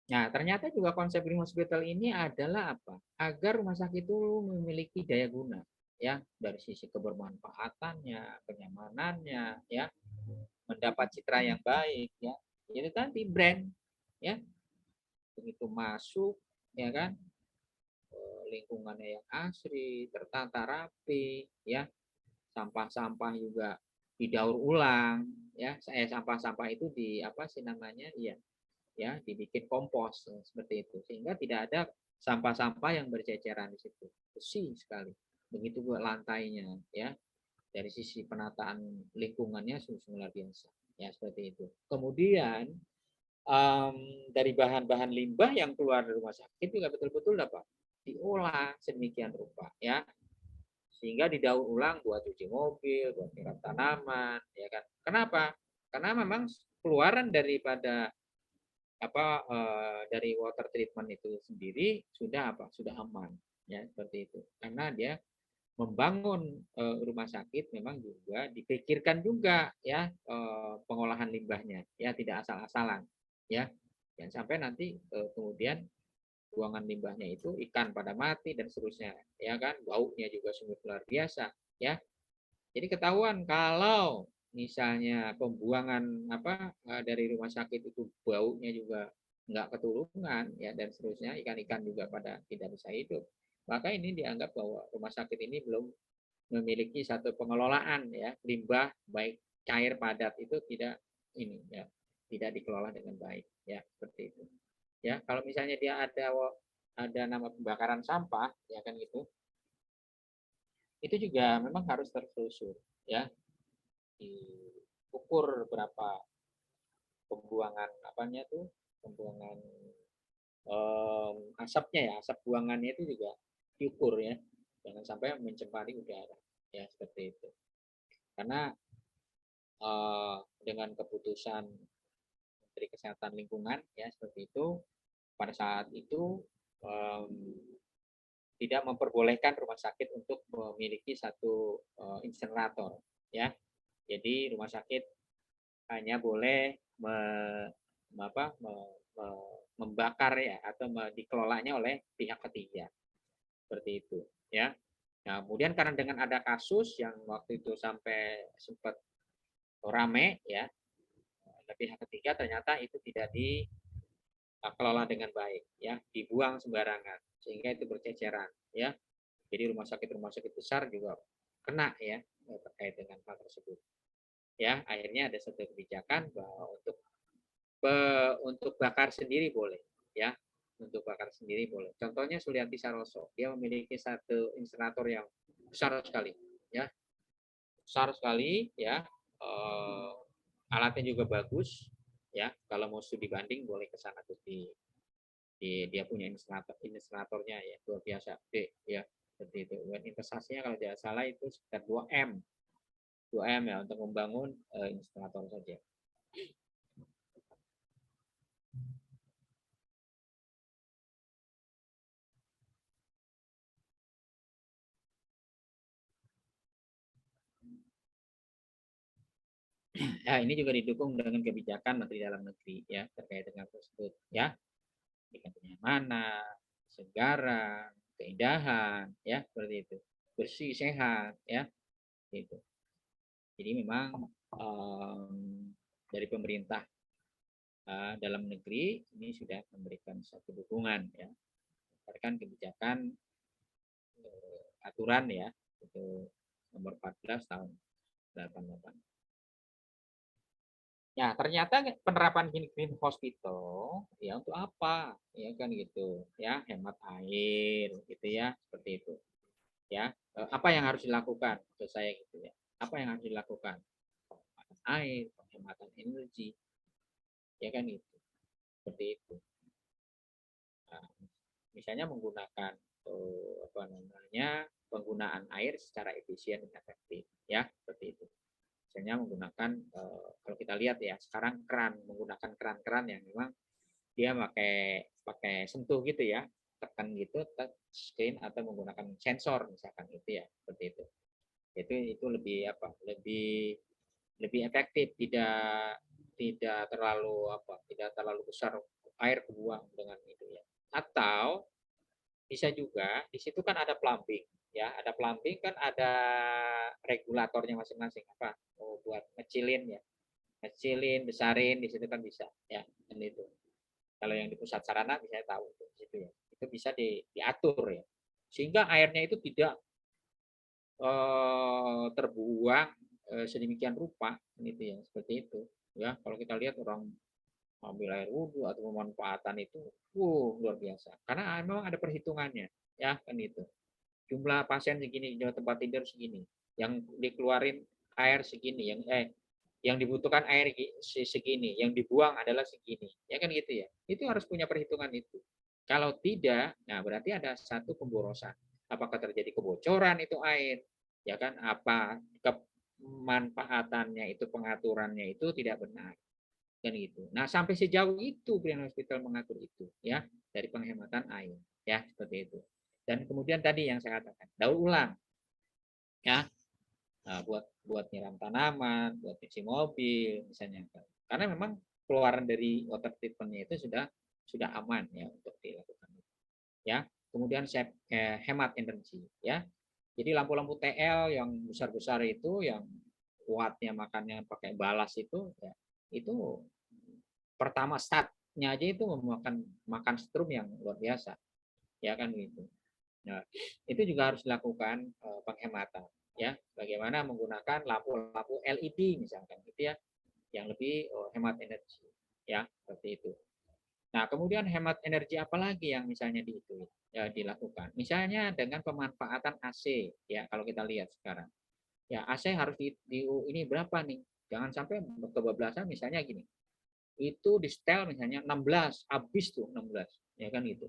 Nah, ternyata juga konsep Green Hospital ini adalah apa? Agar rumah sakit itu memiliki daya guna, ya, dari sisi kebermanfaatannya, kenyamanannya, ya, mendapat citra yang baik, ya. Itu tadi brand, ya. Begitu masuk, ya kan, lingkungannya yang asri, tertata rapi, ya. Sampah-sampah juga didaur ulang, ya. Sampah-sampah itu ya, dibikin kompos, seperti itu, sehingga tidak ada sampah-sampah yang berceceran di situ, bersih sekali. Begitu juga lantainya, ya, dari sisi penataan lingkungannya sungguh luar biasa, ya, seperti itu. Kemudian dari bahan-bahan limbah yang keluar dari rumah sakit juga betul-betul dapat diolah sedemikian rupa, ya, sehingga didaur ulang buat cuci mobil, buat nyiram tanaman, ya kan. Kenapa? Karena memang keluaran daripada dari water treatment itu sendiri sudah aman, ya, seperti itu. Karena dia membangun rumah sakit memang juga dipikirkan juga, ya, pengolahan limbahnya, ya, tidak asal-asalan, ya. Jangan sampai nanti kemudian buangan limbahnya itu ikan pada mati dan seterusnya, ya kan, baunya juga sungguh luar biasa, ya. Jadi ketahuan kalau misalnya pembuangan dari rumah sakit itu baunya juga nggak keturunan, ya, dan seterusnya, ikan-ikan juga pada tidak bisa hidup, maka ini dianggap bahwa rumah sakit ini belum memiliki satu pengelolaan, ya, limbah baik cair padat itu tidak dikelola dengan baik, ya, seperti itu, ya. Kalau misalnya dia ada nama pembakaran sampah, ya kan gitu, itu juga memang harus tertelusur, ya, diukur berapa pembuangan pembuangan asapnya, ya, asap buangannya itu juga diukur, ya, jangan sampai mencemari udara, ya, seperti itu. Karena dengan keputusan Menteri Kesehatan Lingkungan, ya, seperti itu, pada saat itu tidak memperbolehkan rumah sakit untuk memiliki satu insinerator, ya. Jadi rumah sakit hanya boleh membakar, ya, atau dikelolanya oleh pihak ketiga, seperti itu, ya. Nah, kemudian karena dengan ada kasus yang waktu itu sampai sempat rame, ya, Nah, pihak ketiga ternyata itu tidak dikelola dengan baik, ya, dibuang sembarangan sehingga itu berceceran, ya. Jadi rumah sakit besar juga kena, ya, terkait dengan hal tersebut. Ya, akhirnya ada satu kebijakan bahwa untuk bakar sendiri boleh, ya. Untuk bakar sendiri boleh. Contohnya Sulianti Saroso, dia memiliki satu insinerator yang besar sekali, ya. Besar sekali, ya. Alatnya juga bagus, ya. Kalau mau studi banding boleh ke sana tuh dia punya insineratornya, ya, luar biasa, ya, seperti itu. Dan investasinya kalau tidak salah itu sekitar 2M ya untuk membangun insinerator saja. Nah, ini juga didukung dengan kebijakan Menteri Dalam Negeri, ya, terkait dengan tersebut, ya. Dengan kenyamanan, kesegaran, keindahan, ya, seperti itu. Bersih, sehat, ya. Gitu. Jadi memang dari pemerintah dalam negeri ini sudah memberikan satu dukungan, ya. Berdasarkan kebijakan aturan, ya, itu nomor 14 tahun 88. Ya, ternyata penerapan green hospital ya untuk apa? Ya kan gitu, ya, hemat air gitu, ya, seperti itu. Ya, apa yang harus dilakukan? Menurut saya gitu, ya. Apa yang harus dilakukan? Penghematan air, penghematan energi. Ya kan gitu. Seperti itu. Nah, misalnya menggunakan penggunaan air secara efisien dan efektif, ya, seperti itu. Misalnya menggunakan kalau kita lihat, ya, sekarang menggunakan keran yang memang dia pakai sentuh gitu, ya, tekan gitu, touch screen atau menggunakan sensor misalkan gitu, ya, seperti itu. Itu lebih lebih efektif, tidak terlalu besar air kebuang dengan itu, ya. Atau bisa juga di situ kan ada plumbing, ya, ada plumbing kan ada regulatornya masing-masing, apa, buat ngecilin, ya, ngecilin, besarin di situ kan bisa, ya, dan itu. Kalau yang di pusat sarana bisa tahu di situ, ya, itu bisa diatur, ya, sehingga airnya itu tidak terbuang sedemikian rupa, gitu, ya, seperti itu, ya. Kalau kita lihat orang ambil air wudhu atau pemanfaatan itu, luar biasa. Karena memang ada perhitungannya, ya, kan itu. Jumlah pasien segini, jumlah tempat tidur segini, yang dikeluarin air segini, yang dibutuhkan air segini, yang dibuang adalah segini, ya kan gitu, ya. Itu harus punya perhitungan itu. Kalau tidak, nah berarti ada satu pemborosan. Apakah terjadi kebocoran itu air, ya kan? Apa kemanfaatannya itu, pengaturannya itu tidak benar. Dan itu. Nah, sampai sejauh itu Green Hospital mengatur itu, ya, dari penghematan air, ya, seperti itu. Dan kemudian tadi yang saya katakan, daur ulang, ya, nah, buat nyiram tanaman, buat cuci mobil misalnya, karena memang keluaran dari water treatment-nya itu sudah aman, ya, untuk dilakukan, ya. Kemudian hemat energi, ya. Jadi lampu-lampu TL yang besar-besar itu, yang kuatnya makannya pakai balas itu, ya, itu pertama startnya aja itu makan strum yang luar biasa, ya kan gitu. Nah, itu juga harus dilakukan penghematan, ya. Bagaimana menggunakan lampu-lampu LED misalkan gitu, ya, yang lebih hemat energi, ya, seperti itu. Nah, kemudian hemat energi apa lagi yang misalnya dilakukan? Misalnya dengan pemanfaatan AC, ya, kalau kita lihat sekarang. Ya, AC harus ini berapa nih? Jangan sampai kebablasan, misalnya gini. Itu di setel misalnya 16, habis tuh 16, ya kan gitu.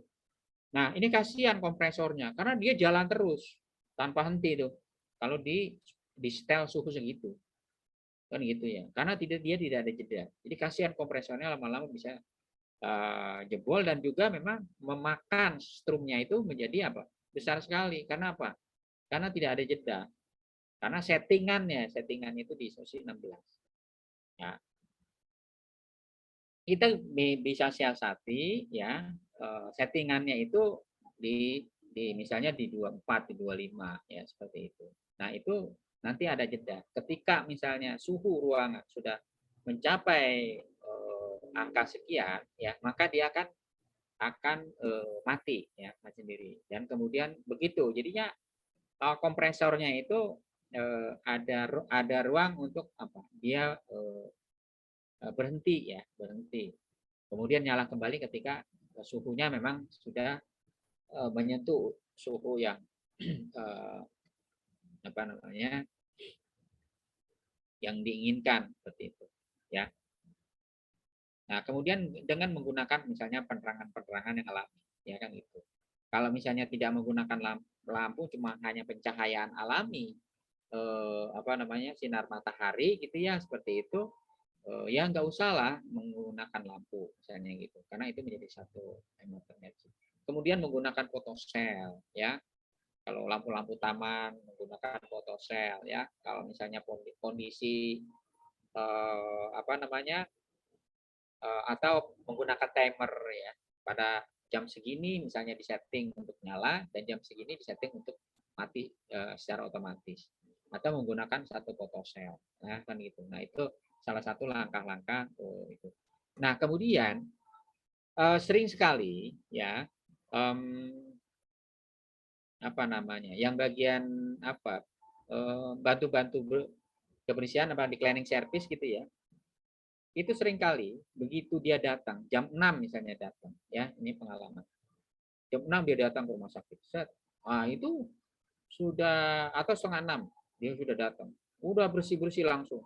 Nah, ini kasihan kompresornya karena dia jalan terus tanpa henti tuh. Kalau di setel suhu segitu. Kan gitu, ya. Karena dia tidak ada jeda. Jadi kasihan kompresornya lama-lama bisa jebol, dan juga memang memakan strumnya itu menjadi apa? Besar sekali. Karena apa? Karena tidak ada jeda. Karena settingannya itu di posisi 16. Ya. Kita bisa siasati, ya, settingannya itu di misalnya di 24, di 25, ya, seperti itu. Nah, itu nanti ada jeda. Ketika misalnya suhu ruangan sudah mencapai angka sekian, ya, maka dia akan mati ya sendiri. Dan kemudian begitu, jadinya kompresornya itu ada ruang untuk apa? Dia berhenti ya, berhenti. Kemudian nyala kembali ketika suhunya memang sudah menyentuh suhu yang apa namanya, yang diinginkan seperti itu ya. Nah, kemudian dengan menggunakan misalnya penerangan-penerangan yang alami, ya kan itu. Kalau misalnya tidak menggunakan lampu, cuma hanya pencahayaan alami, apa namanya, sinar matahari gitu ya, seperti itu, ya nggak usah lah menggunakan lampu misalnya gitu, karena itu menjadi satu hemat energi. Kemudian menggunakan fotosel, ya. Kalau lampu-lampu taman menggunakan fotosel, ya. Kalau misalnya kondisi apa namanya, atau menggunakan timer ya, pada jam segini misalnya disetting untuk nyala dan jam segini disetting untuk mati secara otomatis, atau menggunakan satu fotosel, nah kan gitu. Nah itu salah satu langkah-langkah itu. Nah kemudian sering sekali ya apa namanya, yang bagian apa, bantu-bantu kebersihan apa di cleaning service gitu ya, itu seringkali begitu dia datang jam 6 misalnya datang ya, ini pengalaman, jam 6 dia datang ke rumah sakit, set, itu sudah, atau setengah 6 dia sudah datang, udah bersih-bersih langsung.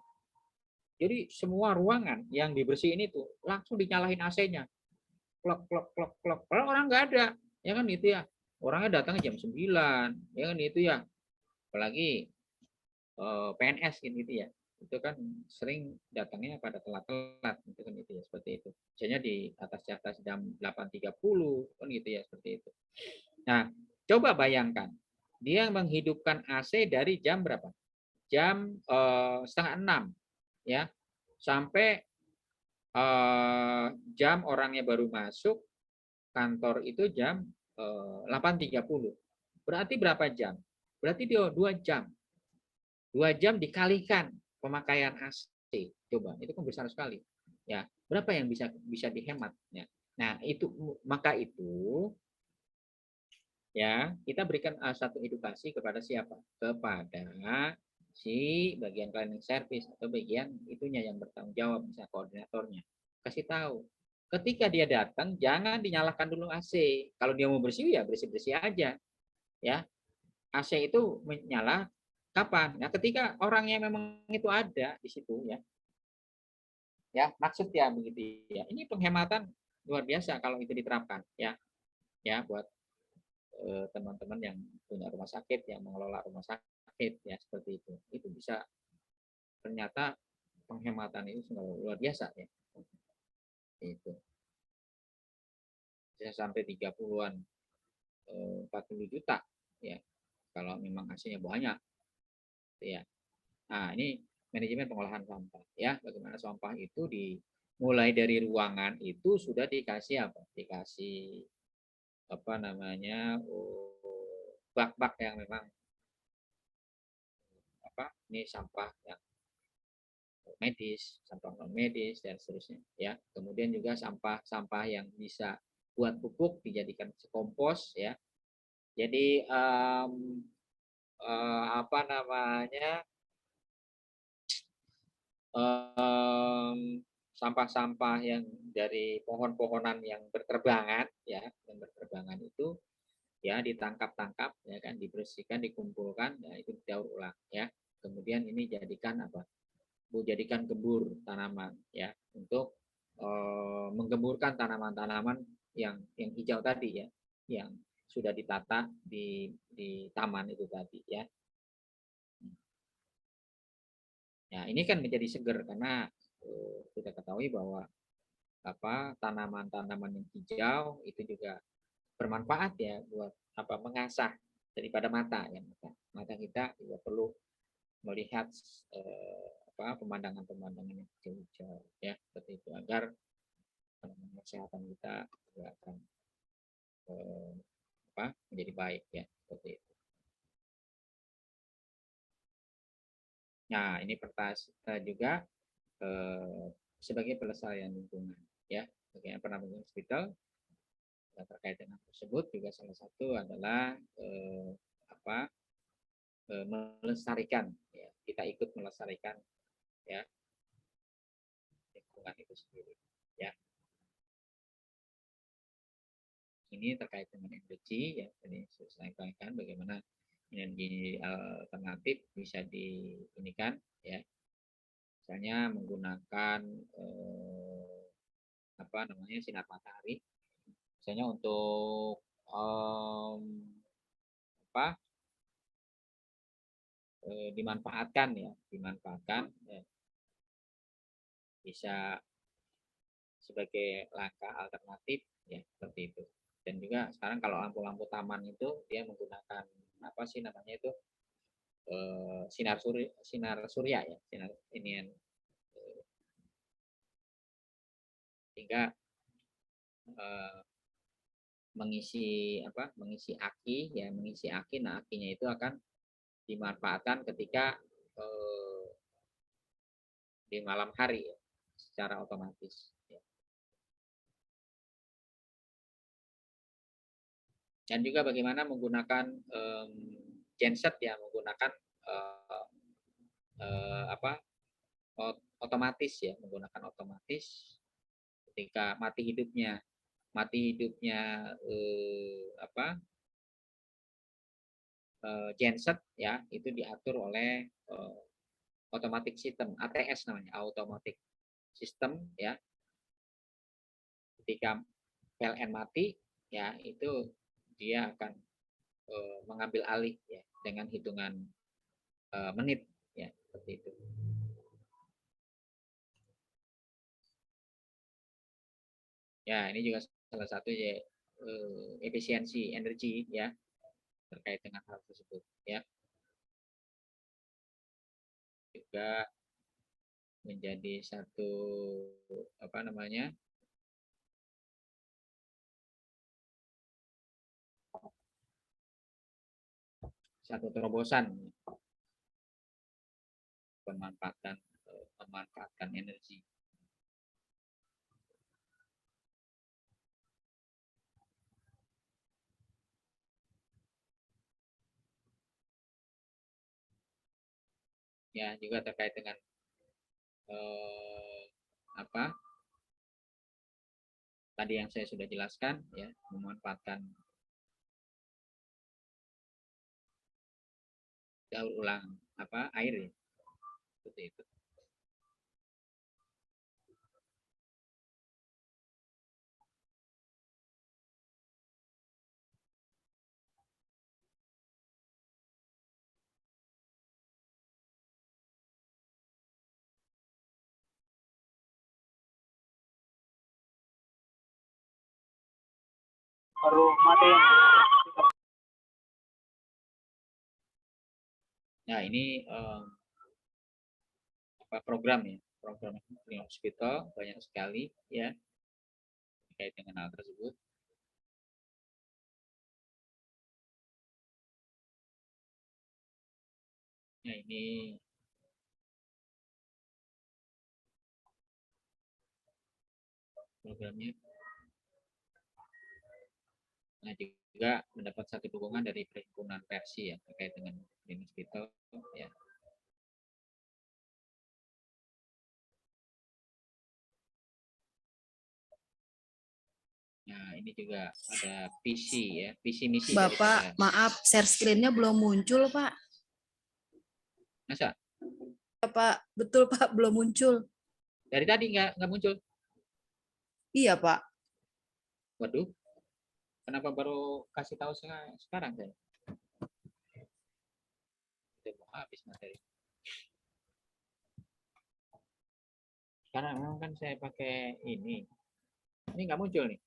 Jadi semua ruangan yang dibersihin itu langsung dinyalain AC-nya, klok klok klok klok, padahal orang nggak ada, ya kan itu ya, orangnya datang jam 9, ya kan itu ya, apalagi PNS gitu ya, itu kan sering datangnya pada telat-telat gitu kan, itu ya, seperti itu. Misalnya di atas jam 8.30 kan gitu ya, seperti itu. Nah, coba bayangkan dia menghidupkan AC dari jam berapa? Jam 5:30 ya, sampai jam orangnya baru masuk kantor itu jam 8.30. Berarti berapa jam? Berarti dia 2 jam. 2 jam dikalikan pemakaian AC, coba itu kan besar sekali ya, berapa yang bisa dihemat ya. Nah itu, maka itu ya kita berikan satu edukasi kepada siapa, kepada si bagian cleaning service atau bagian itunya yang bertanggung jawab, misalnya koordinatornya, kasih tahu ketika dia datang jangan dinyalakan dulu AC. Kalau dia mau bersih ya bersih-bersih aja ya, AC itu menyala kapan? Nah, ketika orangnya memang itu ada di situ ya. Ya, maksud ya begitu ya. Ini penghematan luar biasa kalau itu diterapkan ya. Ya, buat teman-teman yang punya rumah sakit, yang mengelola rumah sakit ya, seperti itu. Itu bisa, ternyata penghematan itu luar biasa ya. Itu. Bisa sampai 30-an 40 juta ya. Kalau memang hasilnya banyak. Ya. Nah, ini manajemen pengolahan sampah ya. Bagaimana sampah itu mulai dari ruangan itu sudah dikasih apa? Dikasih apa namanya? Bak-bak yang memang apa? Ini sampah yang medis, sampah non medis dan seterusnya ya. Kemudian juga sampah-sampah yang bisa buat pupuk dijadikan kompos ya. Jadi apa namanya? Sampah-sampah yang dari pohon-pohonan yang berterbangan ya, yang berterbangan itu ya ditangkap-tangkap ya kan, dibersihkan, dikumpulkan ya, itu didaur ulang ya. Kemudian ini jadikan apa? Jadikan gembur tanaman ya, untuk menggemburkan tanaman-tanaman yang hijau tadi ya, yang sudah ditata di taman itu tadi ya. Ya, ini kan menjadi seger karena kita ketahui bahwa apa, tanaman-tanaman yang hijau itu juga bermanfaat ya buat apa, mengasah daripada mata ya, mata kita juga perlu melihat apa, pemandangan-pemandangan yang hijau-hijau ya, seperti itu, agar kesehatan kita juga akan apa, menjadi baik ya, seperti itu. Nah, ini juga sebagai pelestarian lingkungan ya, bagaimana penampungan hospital. Nah, terkait dengan tersebut juga salah satu adalah melestarikan, ya, kita ikut melestarikan, ya, lingkungan itu sendiri, ya. Ini terkait dengan energi, ya, tadi saya sampaikan bagaimana energi alternatif bisa diinikan, ya, misalnya menggunakan sinar matahari, misalnya untuk dimanfaatkan, ya, bisa sebagai langkah alternatif, ya, seperti itu. Dan juga sekarang kalau lampu-lampu taman itu dia menggunakan sinar surya, ya, sinar ini sehingga mengisi aki, ya, nah akinya itu akan dimanfaatkan ketika di malam hari, ya, secara otomatis, ya. Dan juga bagaimana menggunakan genset, ya, menggunakan otomatis, ya, menggunakan otomatis ketika mati hidupnya genset, ya, itu diatur oleh automatic system, ATS namanya, automatic system, ya. Ketika PLN mati, ya, itu dia akan mengambil alih, ya, dengan hitungan menit, ya, seperti itu. Ya, ini juga salah satu, ya, efisiensi energi, ya, terkait dengan hal tersebut, ya. Juga menjadi satu satu terobosan memanfaatkan energi. Ya, juga terkait dengan tadi yang saya sudah jelaskan, ya, memanfaatkan daur ulang air, ya, seperti itu. Baru mati. Nah, ini program, ya, program hospital banyak sekali, ya, terkait dengan hal tersebut. Nah, ini programnya. Nah, juga mendapat satu dukungan dari perhimpunan Persi, ya, terkait dengan Green Hospital, ya. Nah, ini juga ada visi, ya, visi misi. Bapak, maaf, share screen-nya belum muncul, Pak. Masa? Ya, Pak, betul, Pak, belum muncul. Dari tadi nggak muncul? Iya, Pak. Waduh, kenapa baru kasih tahu sekarang saya? Udah mau habis materi. Karena memang kan saya pakai ini nggak muncul nih.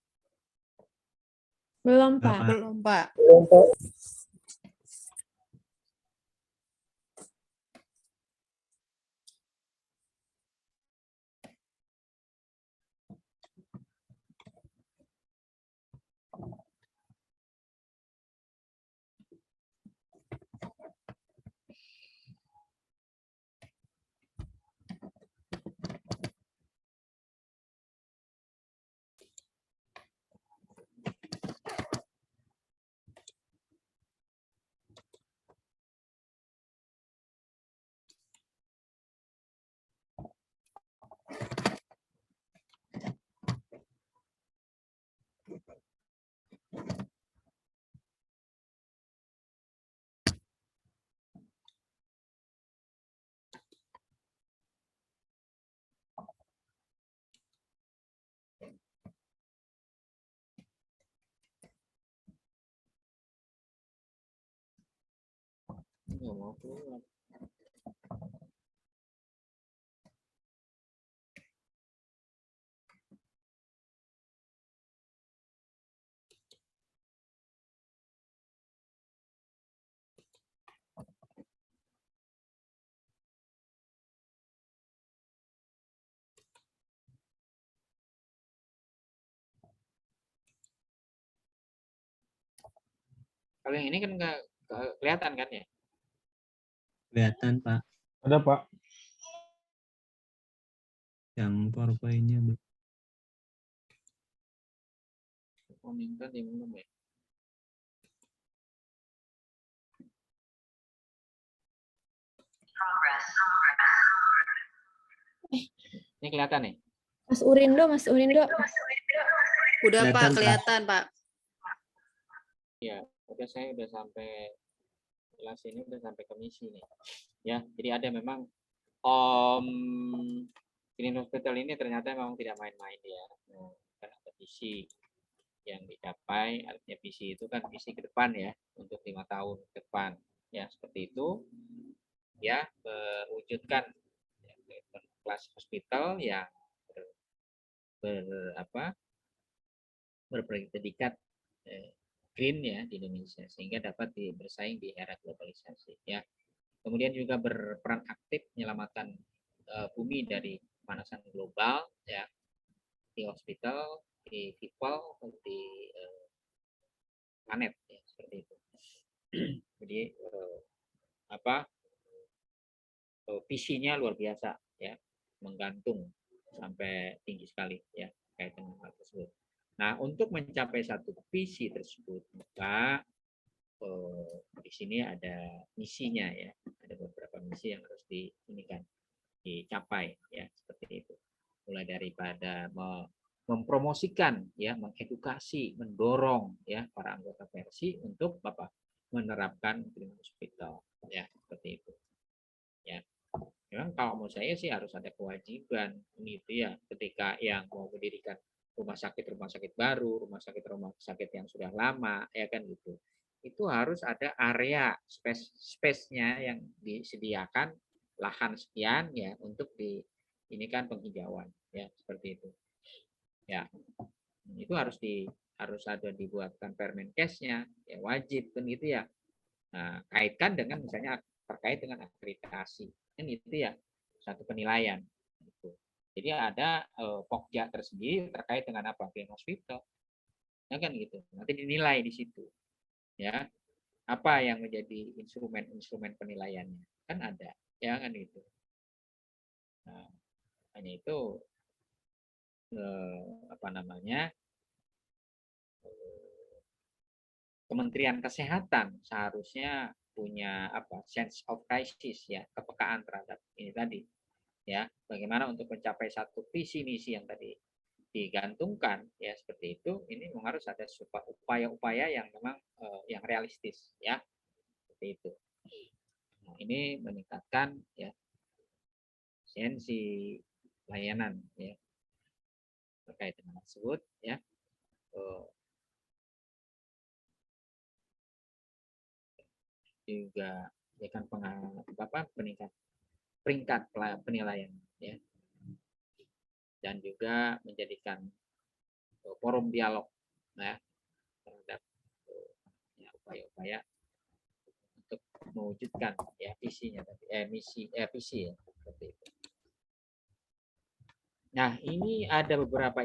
Belum, Pak. Belum, Pak. Nggak mau keluar. Kalau yang ini kan nggak kelihatan kan ya? Kelihatan, Pak. Ada, Pak. Yang PowerPoint-nya belum. Komentar di belum ya? Ini kelihatan nih? Mas Urindo. Udah Kelihatan, Pak, Pak. kelihatan Pak. Ya, udah saya udah sampai kelas ini udah sampai ke misi nih. Ya, jadi ada memang Green Hospital ini ternyata memang tidak main-main ya. Kan ada visi yang dicapai, artinya visi itu kan visi ke depan ya, untuk 5 tahun ke depan. Ya, seperti itu. Ya, mewujudkan ya, kelas hospital yang berpredikat green ya di Indonesia, sehingga dapat bersaing di era globalisasi ya. Kemudian juga berperan aktif menyelamatkan bumi dari pemanasan global ya, di hospital, di people, di planet ya, seperti itu. Jadi visinya luar biasa ya, menggantung sampai tinggi sekali ya terkait dengan hal tersebut. Nah, untuk mencapai satu visi tersebut, maka di sini ada misinya ya, ada beberapa misi yang harus dicapai ya, seperti itu. Mulai daripada mempromosikan ya, mengedukasi, mendorong ya para anggota Persi untuk menerapkan Green Hospital ya, seperti itu. Ya. Memang kalau mau saya sih harus ada kewajiban gitu ya, ketika yang mau mendirikan rumah sakit baru, rumah sakit yang sudah lama ya kan gitu. Itu harus ada area space-nya yang disediakan, lahan sekian ya untuk ini kan penghijauan ya, seperti itu. Ya. Itu harus ada dibuatkan Permenkesnya ya, wajib kan gitu ya. Nah, kaitkan dengan misalnya terkait dengan akreditasi kan itu ya, satu penilaian gitu. Jadi ada pokja tersendiri terkait dengan apa, Green Hospital ya kan gitu, nanti dinilai di situ ya, apa yang menjadi instrumen penilaiannya kan ada ya kan gitu. Nah, hanya itu Kementerian Kesehatan seharusnya punya sense of crisis ya, kepekaan terhadap ini tadi ya, bagaimana untuk mencapai satu visi misi yang tadi digantungkan ya, seperti itu. Ini memang harus ada upaya-upaya yang memang yang realistis ya, seperti itu. Nah, ini meningkatkan ya efisiensi layanan ya terkait dengan tersebut ya. Juga ya kan peningkat peringkat penilaian ya, dan juga menjadikan forum dialog ya terhadap upaya-upaya untuk mewujudkan ya visinya tadi visi ya, seperti itu. Nah, ini ada beberapa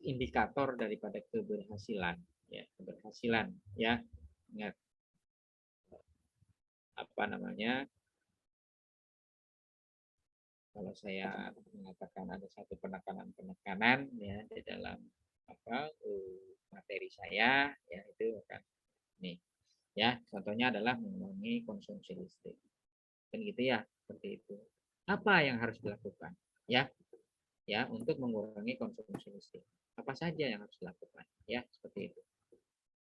indikator daripada keberhasilan ya, ingat kalau saya mengatakan ada satu penekanan ya di dalam materi saya ya, itu kan nih ya, contohnya adalah mengurangi konsumsi listrik kan gitu ya, seperti itu. Apa yang harus dilakukan ya untuk mengurangi konsumsi listrik? apa saja yang harus dilakukan, ya seperti itu.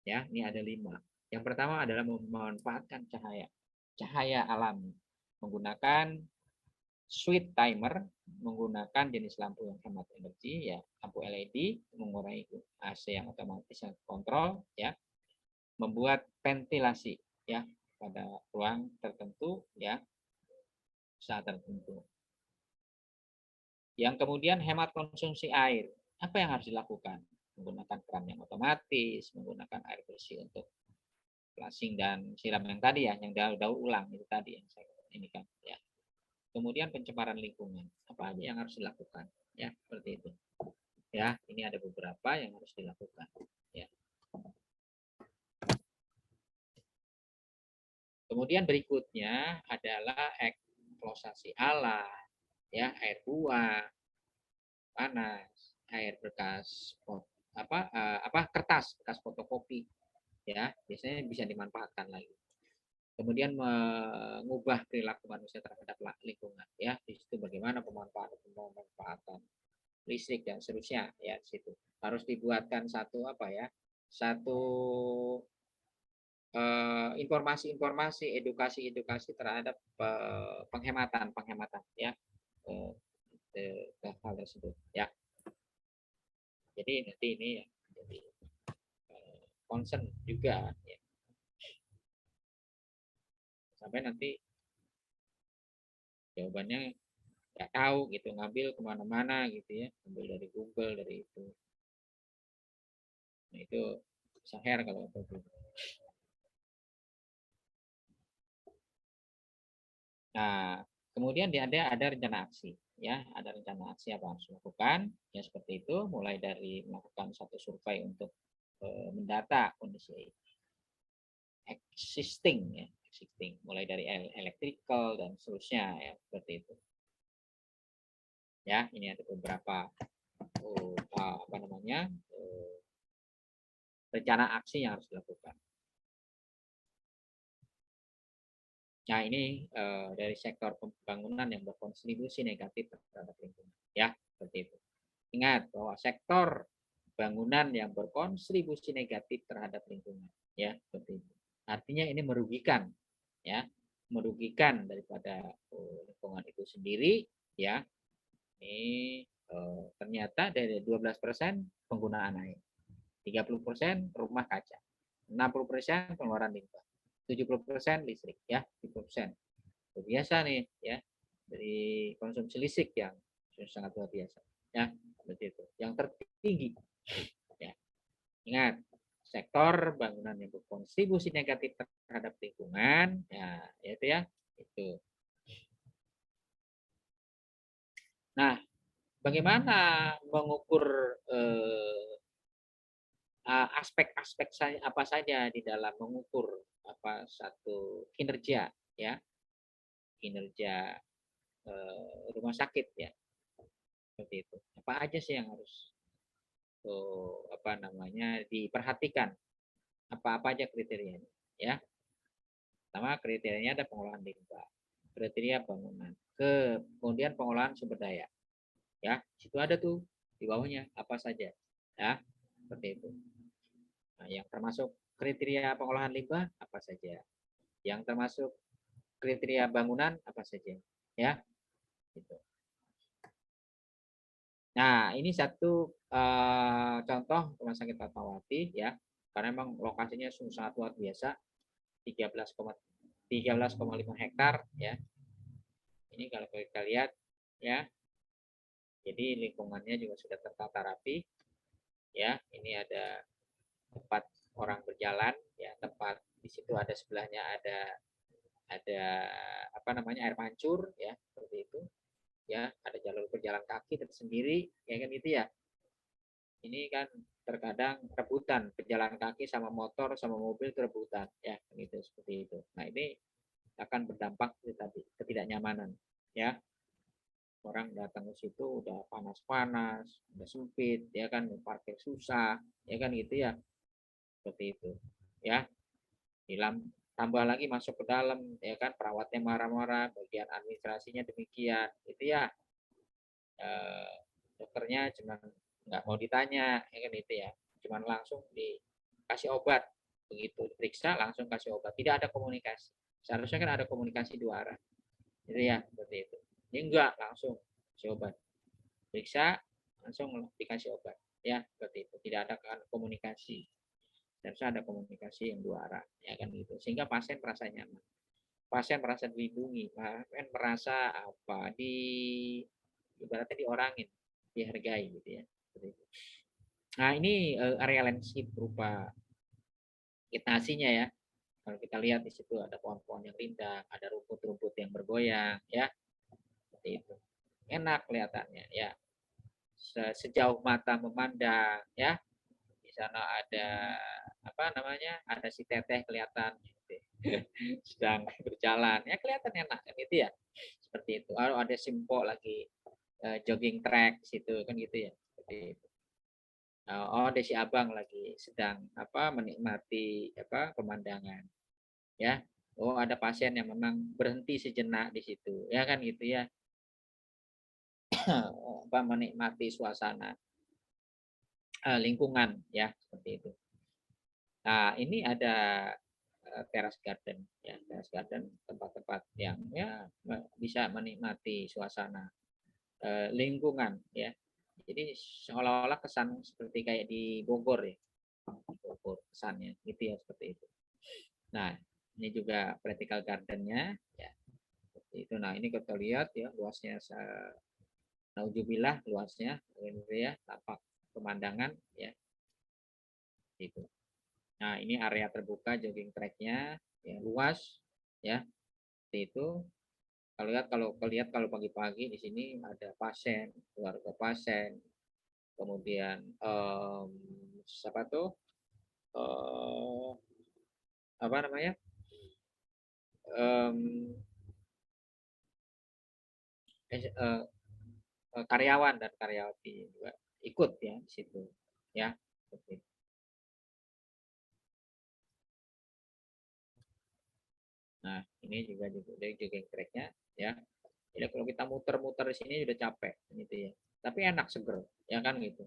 Ya, ini ada 5. Yang pertama adalah memanfaatkan cahaya alami menggunakan switch timer, menggunakan jenis lampu yang hemat energi, ya lampu LED, mengurangi AC yang otomatis yang kontrol, ya, membuat ventilasi, ya pada ruang tertentu, ya saat tertentu. Yang kemudian hemat konsumsi air. Apa yang harus dilakukan? Menggunakan keran yang otomatis, menggunakan air bersih untuk flushing dan siram yang tadi ya, yang daur ulang itu tadi yang saya ini kan, ya. Kemudian pencemaran lingkungan, apa aja yang harus dilakukan, ya seperti itu. Ya, ini ada beberapa yang harus dilakukan. Ya. Kemudian berikutnya adalah eksplosasi alam, ya air buah, panas, air bekas kertas bekas fotokopi, ya biasanya bisa dimanfaatkan lagi. Kemudian mengubah perilaku manusia terhadap lingkungan, ya di situ bagaimana pemanfaatan listrik dan seterusnya, ya di situ harus dibuatkan satu informasi-informasi, edukasi terhadap penghematan ya hal tersebut, ya. Jadi nanti ini jadi concern juga, ya. Sampai nanti jawabannya nggak tahu gitu, ngambil kemana-mana gitu ya, ambil dari Google, dari itu. Nah itu bisa share kalau itu. Nah kemudian ada rencana aksi, ya ada rencana aksi apa harus dilakukan, ya seperti itu, mulai dari melakukan satu survei untuk mendata kondisi existing, mulai dari electrical dan seterusnya, ya seperti itu. Ya, ini ada beberapa rencana aksi yang harus dilakukan. Nah, ini dari sektor pembangunan yang berkontribusi negatif terhadap lingkungan, ya seperti itu. Ingat bahwa sektor bangunan yang berkontribusi negatif terhadap lingkungan, ya seperti itu. Artinya ini merugikan, ya merugikan daripada lingkungan itu sendiri, ya. Ini ternyata dari 12% penggunaan air, 30% rumah kaca, 60% pengeluaran limbah, 70% listrik, ya 70%. Biasa nih, ya dari konsumsi listrik yang sangat luar biasa, ya seperti itu. Yang tertinggi, ya ingat sektor bangunan yang berkontribusi negatif terhadap lingkungan, ya itu ya itu. Nah, bagaimana mengukur aspek-aspek apa saja di dalam mengukur satu kinerja, ya kinerja rumah sakit, ya seperti itu. Apa aja sih yang harus diperhatikan? Apa aja kriterianya, ya? Pertama kriterianya ada pengolahan limbah, kriteria bangunan, kemudian pengolahan sumber daya, ya situ ada tuh di bawahnya apa saja, ya seperti itu. Nah, yang termasuk kriteria pengolahan limbah apa saja, yang termasuk kriteria bangunan apa saja, ya gitu. Nah ini satu contoh rumah sakit Fatmawati, ya karena memang lokasinya sangat luar biasa, 13,5 hektar, ya. Ini kalau kita lihat, ya. Jadi lingkungannya juga sudah tertata rapi, ya. Ini ada tempat orang berjalan, ya, tempat di situ ada sebelahnya ada air mancur, ya, seperti itu. Ya, ada jalur berjalan kaki tersendiri, ya kan gitu ya. Ini kan terkadang rebutan pejalan kaki sama motor sama mobil rebutan, ya gitu seperti itu. Nah ini akan berdampak tadi ketidaknyamanan, ya orang datang ke situ udah panas-panas, udah sempit, ya kan parkir susah, ya kan gitu ya seperti itu, ya tambah lagi masuk ke dalam, ya kan perawatnya marah-marah, bagian administrasinya demikian, itu ya dokternya cuma nggak mau ditanya, ya kan itu ya, cuman langsung dikasih obat, begitu diperiksa langsung kasih obat, tidak ada komunikasi. Seharusnya kan ada komunikasi dua arah, gitu ya, seperti itu. Ini enggak, langsung kasih obat, periksa langsung dikasih obat, ya seperti itu. Tidak ada komunikasi, harusnya ada komunikasi yang dua arah, ya kan gitu, sehingga pasien merasa nyaman, pasien merasa dilindungi, pasien merasa apa ibaratnya diorangin, dihargai gitu ya. Nah ini area landscape berupa vegetasinya ya. Kalau kita lihat di situ ada pohon-pohon yang rindang, ada rumput-rumput yang bergoyang ya. Seperti itu. Enak kelihatannya ya. Sejauh mata memandang ya. Di sana ada apa namanya? Ada si teteh kelihatan gitu. Sedang berjalan. Ya kelihatan enak kan gitu ya. Seperti itu. Lalu ada simpok lagi jogging track situ kan gitu ya. Seperti itu. Oh, Desi Abang lagi sedang apa menikmati apa pemandangan. Ya. Oh, ada pasien yang memang berhenti sejenak di situ. Ya kan gitu ya. Apa menikmati suasana lingkungan ya, seperti itu. Nah, ini ada terrace garden ya, terrace garden tempat-tempat yang ya bisa menikmati suasana lingkungan ya. Jadi seolah-olah kesan seperti kayak di Bogor ya, Bogor kesannya gitu ya, seperti itu. Nah ini juga vertical gardennya ya, seperti itu. Nah ini kita lihat ya luasnya, nauzubillah luasnya, gitu ya, tampak pemandangan ya, itu. Nah ini area terbuka jogging tracknya ya, luas ya, seperti itu. Kalau pagi-pagi di sini ada pasien, keluarga pasien, kemudian siapa tuh apa namanya karyawan dan karyawati juga ikut ya di situ ya, seperti itu. Nah ini juga jogging tracknya ya. Jadi kalau kita muter-muter di sini udah capek gitu ya, tapi enak, seger ya kan gitu,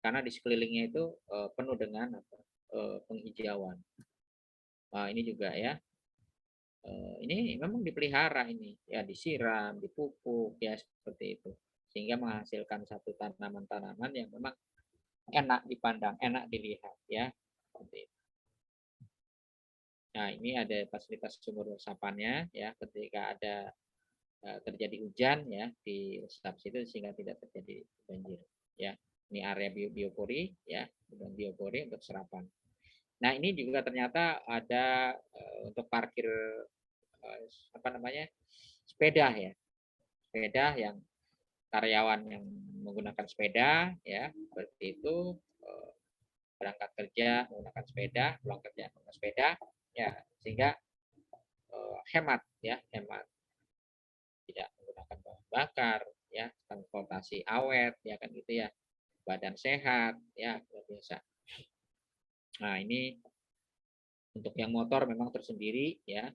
karena di sekelilingnya itu penuh dengan penghijauan. Nah ini juga ya, ini memang dipelihara ini ya, disiram, dipupuk ya, seperti itu, sehingga menghasilkan satu tanaman-tanaman yang memang enak dipandang, enak dilihat ya, seperti itu. Nah ini ada fasilitas sumur resapannya ya, ketika ada terjadi hujan ya di resap situ sehingga tidak terjadi banjir ya. Ini area biopori ya, dan biopori untuk serapan. Nah ini juga ternyata ada untuk parkir apa namanya sepeda ya, sepeda yang karyawan yang menggunakan sepeda ya, seperti itu, berangkat kerja menggunakan sepeda, pulang kerja menggunakan sepeda ya, sehingga hemat ya, hemat, tidak menggunakan bahan bakar ya, transportasi awet ya kan gitu ya, badan sehat ya, luar biasa. Nah ini untuk yang motor memang tersendiri ya,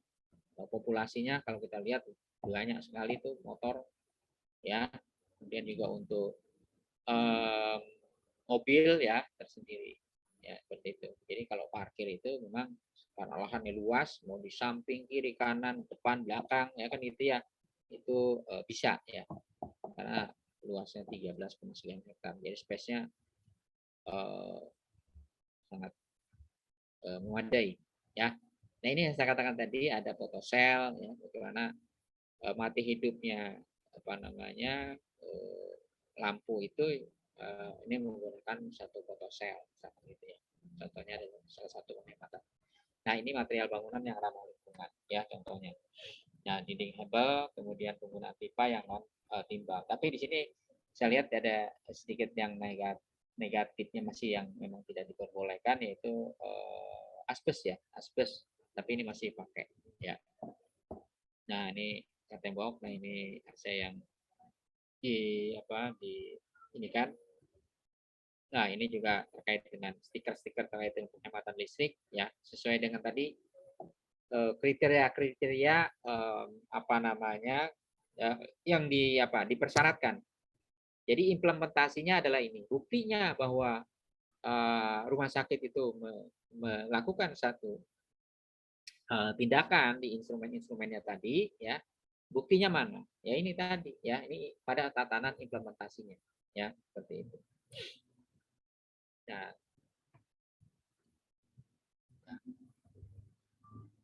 populasinya kalau kita lihat banyak sekali tuh motor ya, kemudian juga untuk mobil ya tersendiri ya, seperti itu. Jadi kalau parkir itu memang karena lahannya luas, mau di samping, kiri, kanan, depan, belakang ya kan itu ya, itu bisa ya, karena luasnya 13,9 hektar, jadi space-nya sangat memadai ya. Nah ini yang saya katakan tadi, ada fotosel ya, bagaimana mati hidupnya apa namanya lampu itu ini menggunakan satu fotosel gitu ya. Contohnya adalah salah satu penghematan. Nah ini material bangunan yang ramah lingkungan ya contohnya. Nah dinding hebel, kemudian penggunaan pipa yang non timbal. Tapi di sini saya lihat ada sedikit yang negatifnya masih yang memang tidak diperbolehkan, yaitu asbes ya, asbes. Tapi ini masih pakai ya. Nah ini tembok, nah ini saya yang di ini kan. Nah ini juga terkait dengan stiker-stiker terkait dengan penghematan listrik ya, sesuai dengan tadi kriteria-kriteria apa namanya yang dipersyaratkan Jadi implementasinya adalah ini. Buktinya bahwa rumah sakit itu melakukan satu tindakan di instrumen-instrumennya tadi, ya. Buktinya mana? Ya ini tadi, ya. Ini pada tatanan implementasinya, ya, seperti itu. Nah,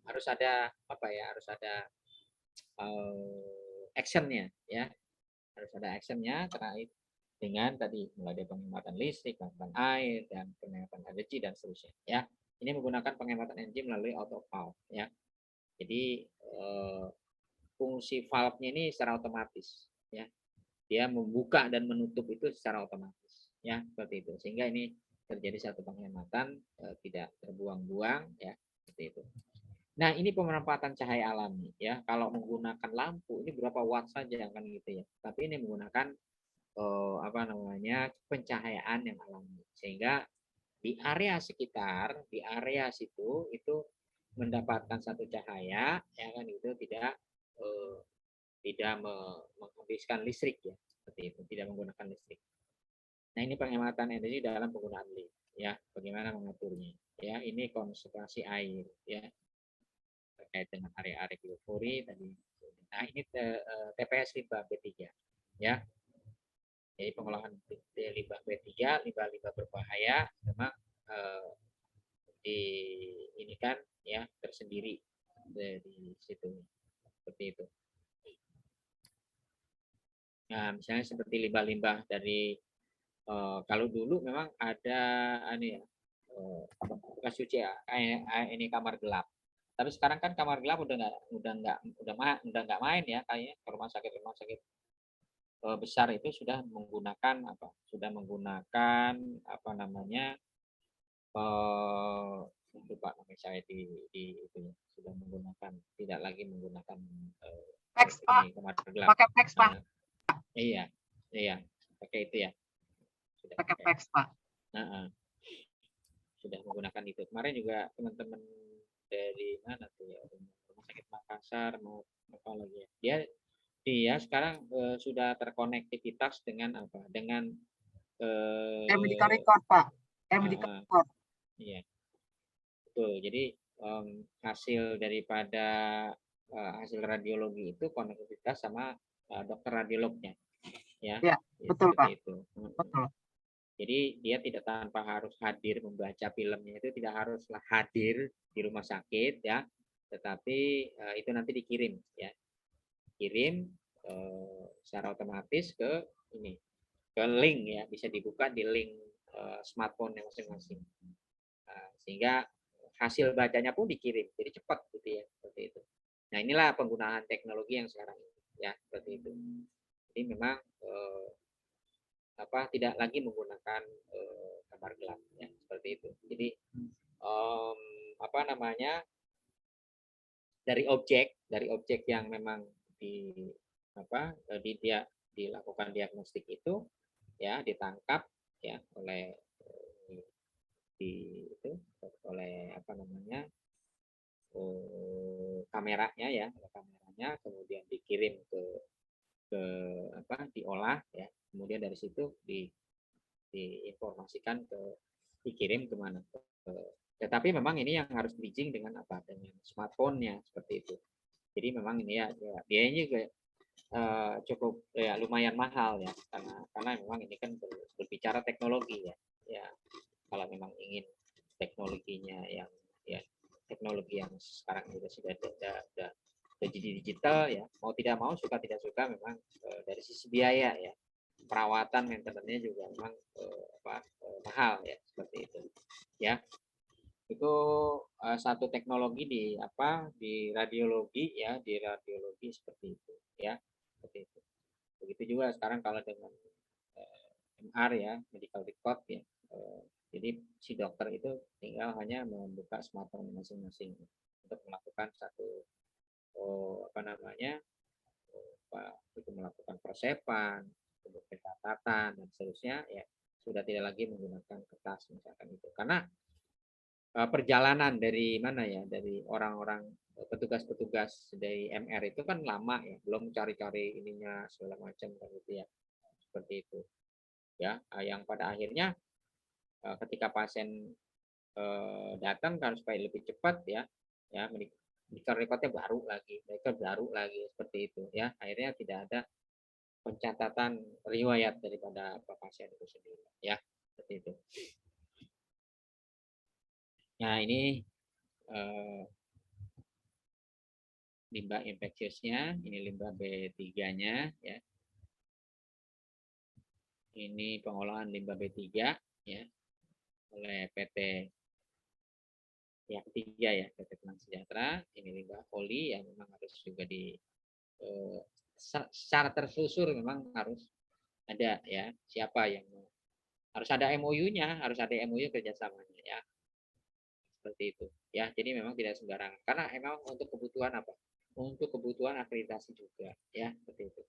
harus ada apa ya? Harus ada actionnya, ya. Harus ada actionnya terkait dengan tadi mulai dari penghematan listrik, penghematan air, dan penghematan energi dan seterusnya. Ya, ini menggunakan penghematan energi melalui auto valve. Ya, jadi fungsi valve-nya ini secara otomatis. Ya, dia membuka dan menutup itu secara otomatis. Ya, seperti itu. Sehingga ini terjadi satu penghematan, tidak terbuang-buang. Ya, seperti itu. Nah, ini pemanfaatan cahaya alami. Ya, kalau menggunakan lampu ini berapa watt saja kan gitu ya. Tapi ini menggunakan apa namanya pencahayaan yang alami, sehingga di area sekitar, di area situ itu mendapatkan satu cahaya, ya kan, itu tidak menghabiskan listrik, ya, seperti itu, tidak menggunakan listrik. Nah, ini penghematan energi dalam penggunaan lift, ya, bagaimana mengaturnya, ya. Ini konservasi air, ya, terkait dengan area-area biofori tadi. Nah, ini TPS limbah B3, ya. Jadi pengolahan limbah B3, limbah-limbah berbahaya memang di ini kan, ya, tersendiri di situ, seperti itu. Nah, misalnya seperti limbah-limbah dari kalau dulu memang ada ini ya, bekas cuci ini kamar gelap. Tapi sekarang kan kamar gelap udah nggak main ya, kayaknya rumah sakit besar itu sudah menggunakan apa namanya, lupa namanya saya di itu ya, sudah menggunakan, tidak lagi menggunakan kamar gelap. Pakai PEX, Pak. Iya, pakai itu ya. Sudah pakai PEX, Pak. Sudah menggunakan itu. Kemarin juga teman-teman dari mana tuh ya, rumah sakit Makassar mau apa lagi ya, dia sekarang sudah terkonektivitas dengan apa? Dengan medical record, Pak. Medical record. Iya. Betul. Jadi hasil daripada hasil radiologi itu konektivitas sama dokter radiolognya. Ya. Ya, betul, Pak. Itu. Betul. Jadi dia tidak tanpa harus hadir membaca filmnya, itu tidak haruslah hadir di rumah sakit, ya. Tetapi itu nanti dikirim, ya. Kirim secara otomatis ke ini, ke link, ya, bisa dibuka di link smartphone masing-masing, sehingga hasil bacanya pun dikirim, jadi cepat gitu ya, seperti itu. Nah, inilah penggunaan teknologi yang sekarang ini, ya, seperti itu. Jadi memang tidak lagi menggunakan kamar gelap, ya, seperti itu. Jadi apa namanya, dari objek yang memang dia dilakukan diagnostik itu, ya, ditangkap, ya, oleh apa namanya, kameranya, ya, kameranya, kemudian dikirim ke diolah, ya, kemudian dari situ diinformasikan dikirim kemana. Tetapi memang ini yang harus bridging dengan dengan smartphone-nya, seperti itu. Jadi memang ini ya biayanya juga cukup ya lumayan mahal, ya, karena memang ini kan berbicara teknologi, ya. Kalau memang ingin teknologinya yang teknologi yang sekarang sudah jadi digital, ya, mau tidak mau, suka tidak suka, memang dari sisi biaya, ya, perawatan maintenance-nya juga memang mahal, ya, seperti itu, ya. Itu satu teknologi di radiologi, ya, di radiologi seperti itu, ya, seperti itu. Begitu juga sekarang kalau dengan MR, ya, medical record, ya, jadi si dokter itu tinggal hanya membuka smartphone masing-masing untuk melakukan satu itu melakukan persepan, pencatatan dan seterusnya, ya, sudah tidak lagi menggunakan kertas misalkan itu, karena perjalanan dari mana, ya, dari orang-orang petugas-petugas dari MR itu kan lama, ya, belum cari-cari ininya segala macam kan gitu, ya, seperti itu. Ya, yang pada akhirnya ketika pasien datang kan supaya lebih cepat ya medical recordnya baru lagi seperti itu ya, akhirnya tidak ada pencatatan riwayat daripada pasien itu sendiri ya, seperti itu. Nah ini limbah infeksiusnya, ini limbah B3-nya ya. Ini pengolahan limbah B3 ya oleh PT pihak ketiga ya, PT Tenang Sejahtera. Ini limbah oli yang memang harus juga di secara tersusur memang harus ada ya, siapa yang harus ada MOU-nya, harus ada MOU kerjasamanya ya, seperti itu ya. Jadi memang tidak sembarangan karena memang untuk kebutuhan apa? Untuk kebutuhan akreditasi juga ya, seperti itu.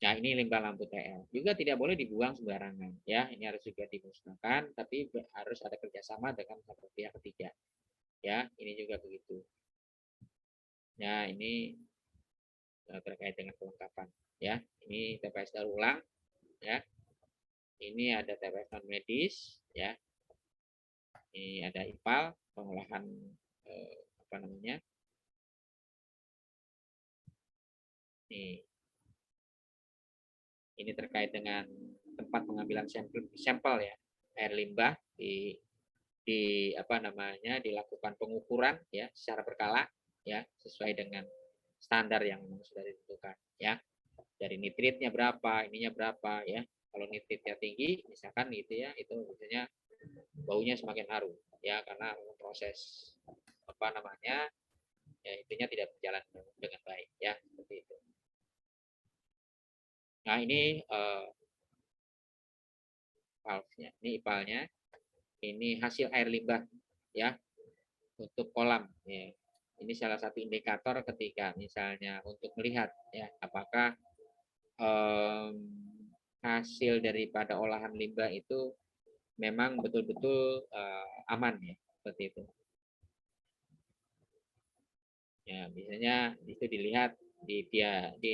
Nah, ini limbah lampu TL juga tidak boleh dibuang sembarangan ya. Ini harus juga dimusnahkan, tapi harus ada kerjasama dengan pihak ketiga ya. Ini juga begitu. Nah, ini terkait dengan kelengkapan ya. Ini TPS daur ulang ya. Ini ada TPS non medis ya. Ini ada IPAL pengolahan apa namanya? Ini terkait dengan tempat pengambilan sampel ya, air limbah di apa namanya dilakukan pengukuran ya secara berkala ya, sesuai dengan standar yang memang sudah ditentukan ya. Dari nitritnya berapa, ininya berapa ya. Kalau nitritnya tinggi misalkan gitu ya, itu biasanya baunya semakin harum ya, karena proses apa namanya ya intinya tidak berjalan dengan baik ya, seperti itu. Nah, ini valve-nya, ini IPAL-nya, ini hasil air limbah ya untuk kolam ya. Ini salah satu indikator ketika misalnya untuk melihat ya apakah hasil daripada olahan limbah itu memang betul-betul aman ya, seperti itu. Ya, biasanya itu dilihat di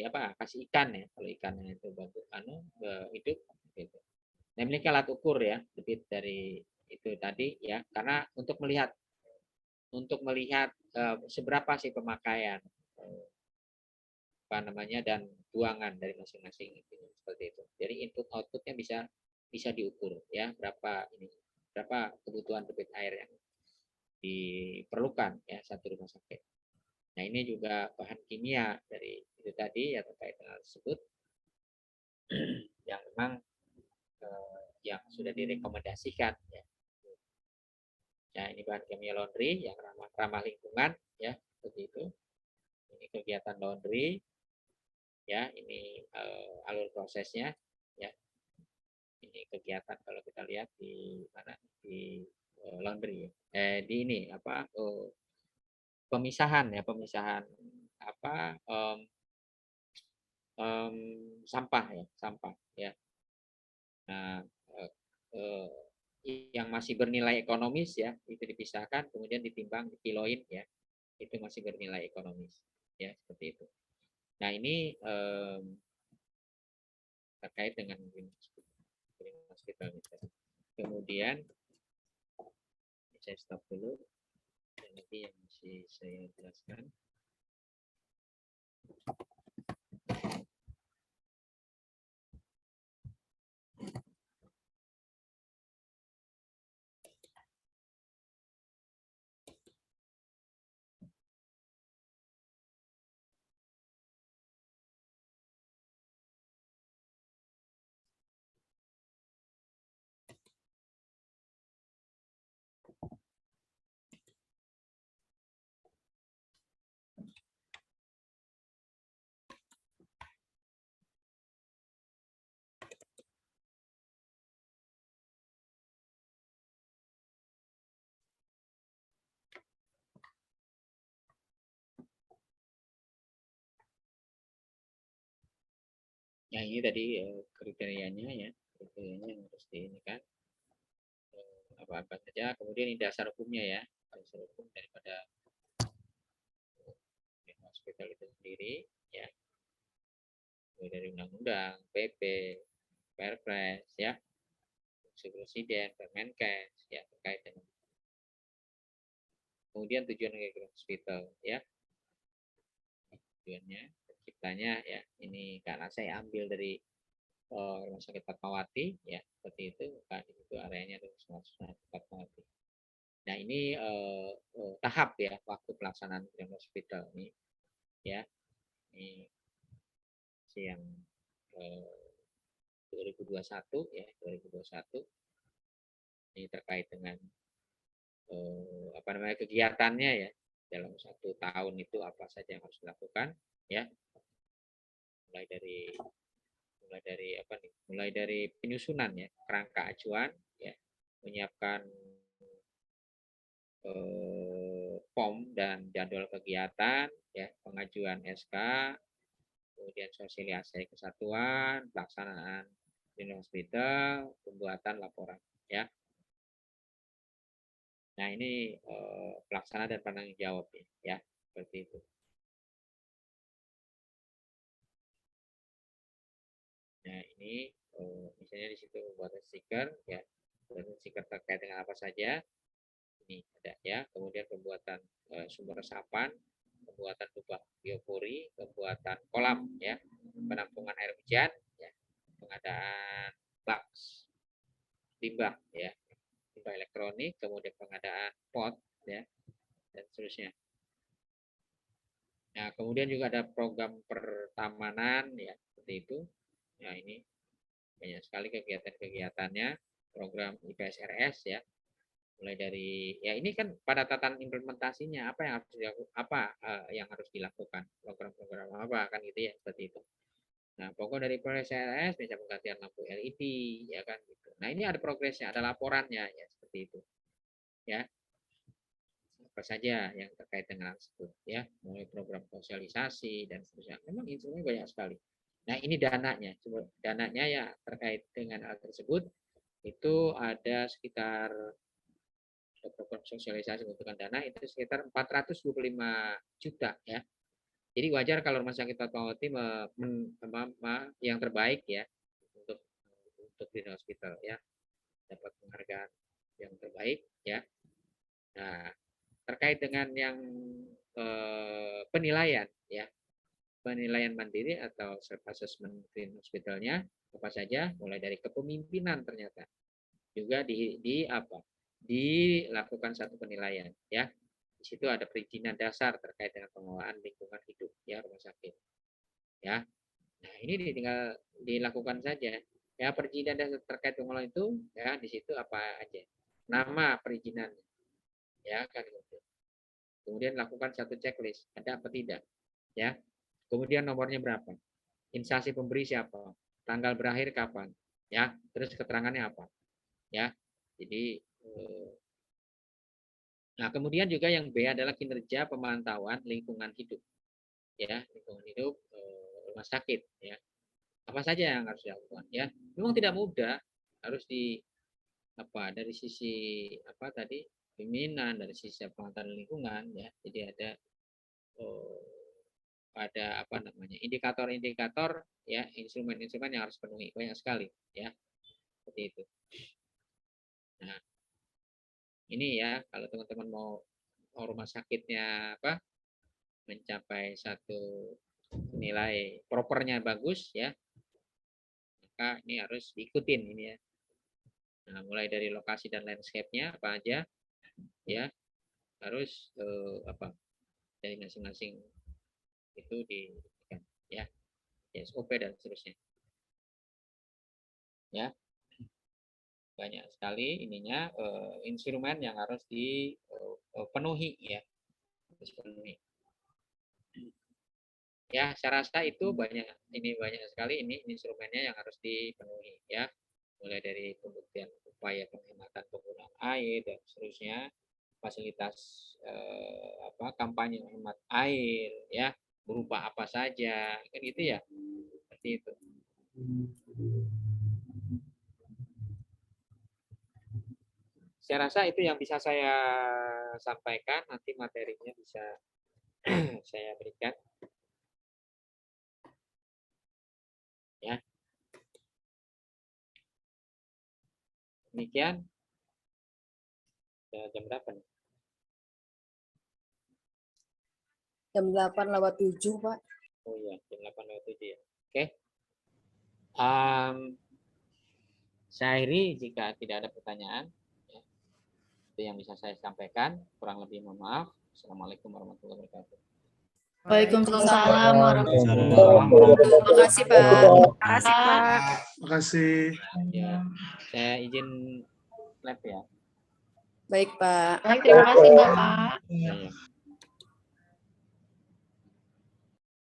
apa kasih ikan ya, kalau ikannya itu bagus hidup gitu. Nah, memiliki alat ukur ya lebih dari itu tadi ya, karena untuk melihat seberapa sih pemakaian apa namanya dan buangan dari masing-masing itu seperti itu. Jadi input outputnya bisa diukur ya, berapa kebutuhan debit air yang diperlukan ya satu rumah sakit. Nah, ini juga bahan kimia dari itu tadi ya terkait dengan tersebut yang memang yang sudah direkomendasikan ya. Nah, ini bahan kimia laundry yang ramah lingkungan ya, seperti itu. Ini kegiatan laundry ya, ini alur prosesnya ya. Ini kegiatan kalau kita lihat di mana di laundry di ini apa pemisahan apa sampah ya. Nah, yang masih bernilai ekonomis ya itu dipisahkan kemudian ditimbang dikiloin ya, itu masih bernilai ekonomis ya, seperti itu. Nah, ini terkait dengan hospital. Kemudian saya stop dulu, dan nanti yang masih saya jelaskan. Yang ini tadi kriterianya ya, kriterianya yang harus diinikan apa-apa saja. Kemudian ini dasar hukumnya ya, dasar hukum daripada hospital itu sendiri ya. mulai dari undang-undang, PP, Perpres, ya, Instruksi Presiden, Permenkes, ya, terkait dengan kemudian tujuan background hospital, ya, tujuannya terciptanya, ya, ini karena saya ambil dari Rumah Sakit Fatmawati, ya, seperti itu, bukan itu areanya Rumah Sakit Fatmawati. Nah, ini tahap ya waktu pelaksanaan background hospital ini, ya, ini yang 2021 ya 2021 ini terkait dengan apa namanya kegiatannya ya dalam 1 tahun itu apa saja yang harus dilakukan ya mulai dari apa nih mulai dari penyusunan ya kerangka acuan ya menyiapkan POM dan jadwal kegiatan ya pengajuan SK kemudian sosialisasi kesatuan pelaksanaan di hospital pembuatan laporan ya. Nah ini pelaksana dan penanggung jawab ya seperti itu. Nah ini misalnya di situ pembuatan stiker ya, pembuatan stiker terkait dengan apa saja ini ada ya. Kemudian pembuatan sumber resapan, pembuatan lubang biopori, pembuatan kolam ya, penampungan air hujan ya, pengadaan box limbah ya. Limbah elektronik, kemudian pengadaan pot ya dan seterusnya. Nah, kemudian juga ada program pertamanan ya seperti itu. Nah, ini banyak sekali kegiatan-kegiatannya, program IPSRS ya. Mulai dari ya ini kan pada tatanan implementasinya apa yang harus yang harus dilakukan, program-program apa kan gitu ya seperti itu. Nah, pokok dari IPSRS bisa penggantian lampu LED ya kan gitu. Nah, ini ada progresnya, ada laporannya ya seperti itu. Ya. Apa saja yang terkait dengan hal tersebut ya, mulai program sosialisasi dan seterusnya. Memang instrumen banyak sekali. Nah, ini dananya. Dananya ya terkait dengan hal tersebut itu ada sekitar program sosialisasi membutuhkan dana itu sekitar 425 juta ya. Jadi wajar kalau Rumah Sakit Fatmawati yang terbaik ya untuk di hospital ya dapat penghargaan yang terbaik ya. Nah, terkait dengan yang penilaian ya penilaian mandiri atau self assessment green hospitalnya apa saja mulai dari kepemimpinan ternyata juga dilakukan satu penilaian ya di situ ada perizinan dasar terkait dengan pengelolaan lingkungan hidup ya rumah sakit ya nah ini tinggal dilakukan saja ya perizinan dasar terkait pengelolaan itu ya di situ apa aja nama perizinan ya kan gitu. Kemudian lakukan satu checklist ada apa tidak ya kemudian nomornya berapa instansi pemberi siapa tanggal berakhir kapan ya terus keterangannya apa ya jadi nah kemudian juga yang B adalah kinerja pemantauan lingkungan hidup ya lingkungan hidup rumah sakit ya apa saja yang harus dilakukan ya memang tidak mudah harus dari sisi apa tadi pimpinan dari sisi pemantauan lingkungan ya jadi ada apa namanya indikator-indikator ya instrumen-instrumen yang harus penuhi banyak sekali ya seperti itu. Nah ini ya kalau teman-teman mau rumah sakitnya apa mencapai satu nilai propernya bagus ya maka ini harus diikutin ini ya. Nah mulai dari lokasi dan landscape-nya apa aja ya harus dari masing-masing itu diberikan ya SOP dan seterusnya ya banyak sekali ininya instrumen yang harus dipenuhi ya harus penuhi ya saya rasa itu banyak sekali ini instrumennya yang harus dipenuhi ya mulai dari pembuktian upaya penghematan penggunaan air dan seterusnya fasilitas kampanye hemat air ya berupa apa saja kan gitu ya seperti itu. Saya rasa itu yang bisa saya sampaikan nanti materinya bisa saya berikan Ya. Demikian. Jam berapa nih? Jam 8:07, Pak. Oh iya, jam 8:07 ya. Oke. Saya akhiri jika tidak ada pertanyaan. Ya. Itu yang bisa saya sampaikan. Kurang lebih mohon maaf. Assalamualaikum warahmatullahi wabarakatuh. Waalaikumsalam warahmatullahi Waalaikumsalam. wabarakatuh. Makasih, Pak. Makasih, Pak. Makasih. Ya, saya izin lab ya. Baik, Pak. Baik, terima kasih Bapak. Ya, ya.